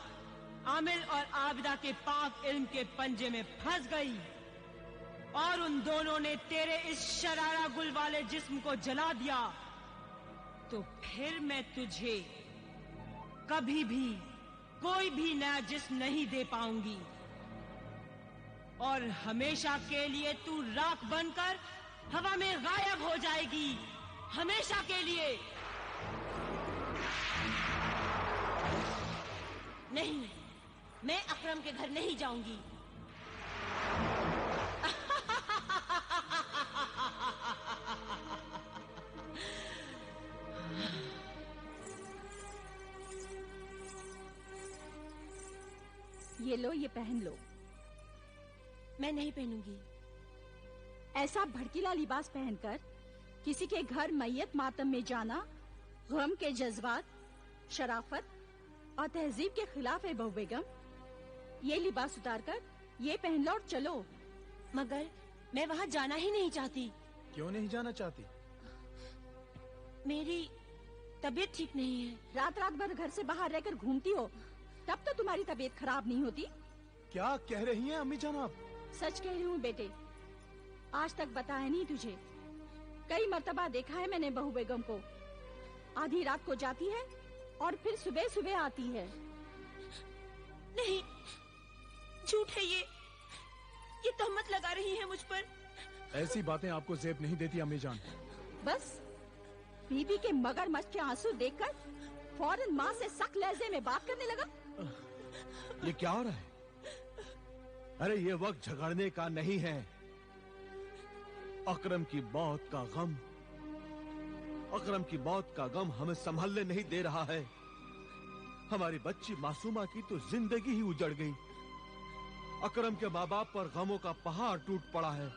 आमिल और आबिदा के पाक इल्म के पंजे में फंस गई और उन दोनों ने तेरे इस शरारा गुल वाले जिस्म को जला दिया, तो फिर मैं तुझे कभी भी कोई भी नया जिस्म नहीं दे पाऊंगी और हमेशा के लिए तू राख बनकर हवा में गायब हो जाएगी, हमेशा के लिए। नहीं, मैं अकरम के घर नहीं जाऊंगी। ये लो, ये पहन लो। मैं नहीं पहनूंगी। ऐसा भड़कीला लिबास पहनकर किसी के घर मैयत मातम में जाना गम के जज्बात, शराफत और तहजीब के खिलाफ है बहू बेगम। ये लिबास उतारकर ये पहन लो और चलो। मगर मैं वहाँ जाना ही नहीं चाहती। क्यों नहीं जाना चाहती? मेरी तबीयत ठीक नहीं है। रात रात भर घर से बाहर रहकर घूमती हो, तब तो तुम्हारी तबीयत खराब नहीं होती। क्या कह रही हैं अम्मी जान आप? सच कह रही हूँ बेटे, आज तक बताया नहीं तुझे। कई मर्तबा देखा है मैंने बहू बेगम को। आधी रात को जाती है और फिर सुबह सुबह आती है। नहीं, झूठ है ये तहमत लगा रही है मुझ पर। ऐसी बातें आपको जेब नहीं देती अम्मी जान। बस बीबी के मगरमच्छ के आंसू देखकर फौरन माँ से सख्त लहजे में बात करने लगा। ये क्या हो रहा है? अरे ये वक्त झगड़ने का नहीं है। अकरम की मौत का गम, अकरम की मौत का गम हमें संभलने नहीं दे रहा है। हमारी बच्ची मासूमा की तो जिंदगी ही उजड़ गई। अकरम के माँ बाप पर गमों का पहाड़ टूट पड़ा है।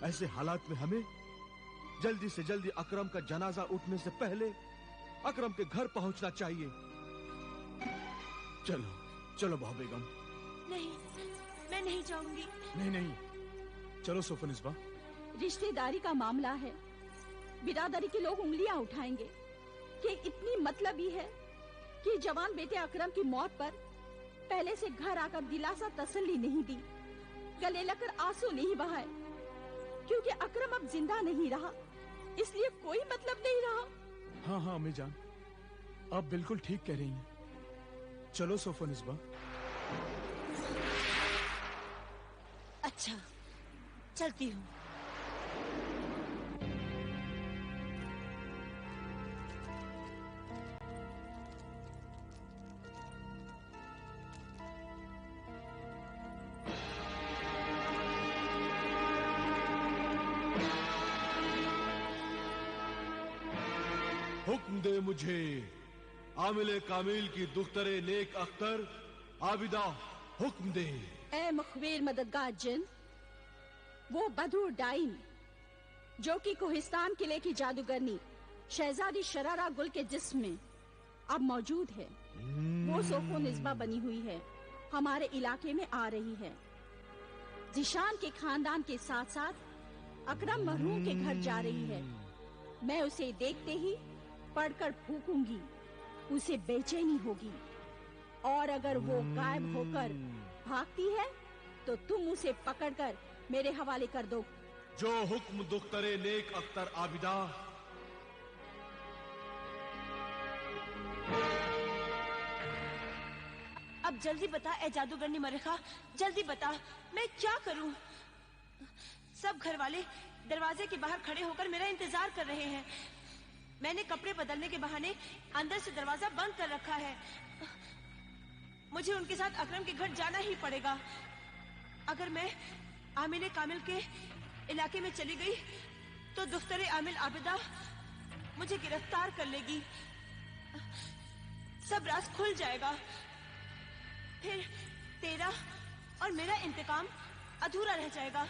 ऐसे हालात में हमें जल्दी से जल्दी अकरम का जनाजा उठने से पहले अकरम के घर पहुंचना चाहिए। चलो चलो बहू बेगम। नहीं, मैं नहीं जाऊंगी। नहीं नहीं, चलो सोफोनिस्बा। रिश्तेदारी का मामला है, बिरादरी के लोग उंगलियां उठाएंगे कि इतनी मतलबी है कि जवान बेटे अकरम की मौत पर पहले से घर आकर दिलासा तसल्ली नहीं दी, गले लगकर आंसू नहीं बहाए, क्योंकि अकरम अब जिंदा नहीं रहा, इसलिए कोई मतलब नहीं रहा। हाँ हाँ अम्मी जान, आप बिल्कुल ठीक कह रही हैं। चलो सोफोनिस्बा। अच्छा, चलती हूँ। हुक्म दे मुझे आमिले कामिल की दुख्तरे नेक अख्तर आबिदा, हुक्म दे। ए मुखबिर मददगार जिन, वो बदूर डाइन जो कि कोहिस्तान किले की जादूगरनी शहजादी शरारा गुल के जिस्म में अब मौजूद है, वो सोफोनिस्बा बनी हुई है, हमारे इलाके में आ रही है। जिशान के खानदान के साथ साथ अकरम मरहूम के घर जा रही है। मैं उसे देखते ही पढ़कर फूकूंगी। उसे बेचैनी होगी और अगर वो गायब होकर भागती है तो तुम उसे पकड़कर मेरे हवाले कर दो। जो हुक्म दुख्तरे नेक अख्तर आबिदा। अब जल्दी बता ए जादूगरनी मरेखा, जल्दी बता मैं क्या करूं? सब घर वाले दरवाजे के बाहर खड़े होकर मेरा इंतजार कर रहे हैं। मैंने कपड़े बदलने के बहाने अंदर से दरवाजा बंद कर रखा है। मुझे उनके साथ अकरम के घर जाना ही पड़ेगा। अगर मैं आमिल कामिल के इलाके में चली गई तो दुख्तरे आमिल आबिदा मुझे गिरफ्तार कर लेगी। सब राज खुल जाएगा। फिर तेरा और मेरा इंतकाम अधूरा रह जाएगा।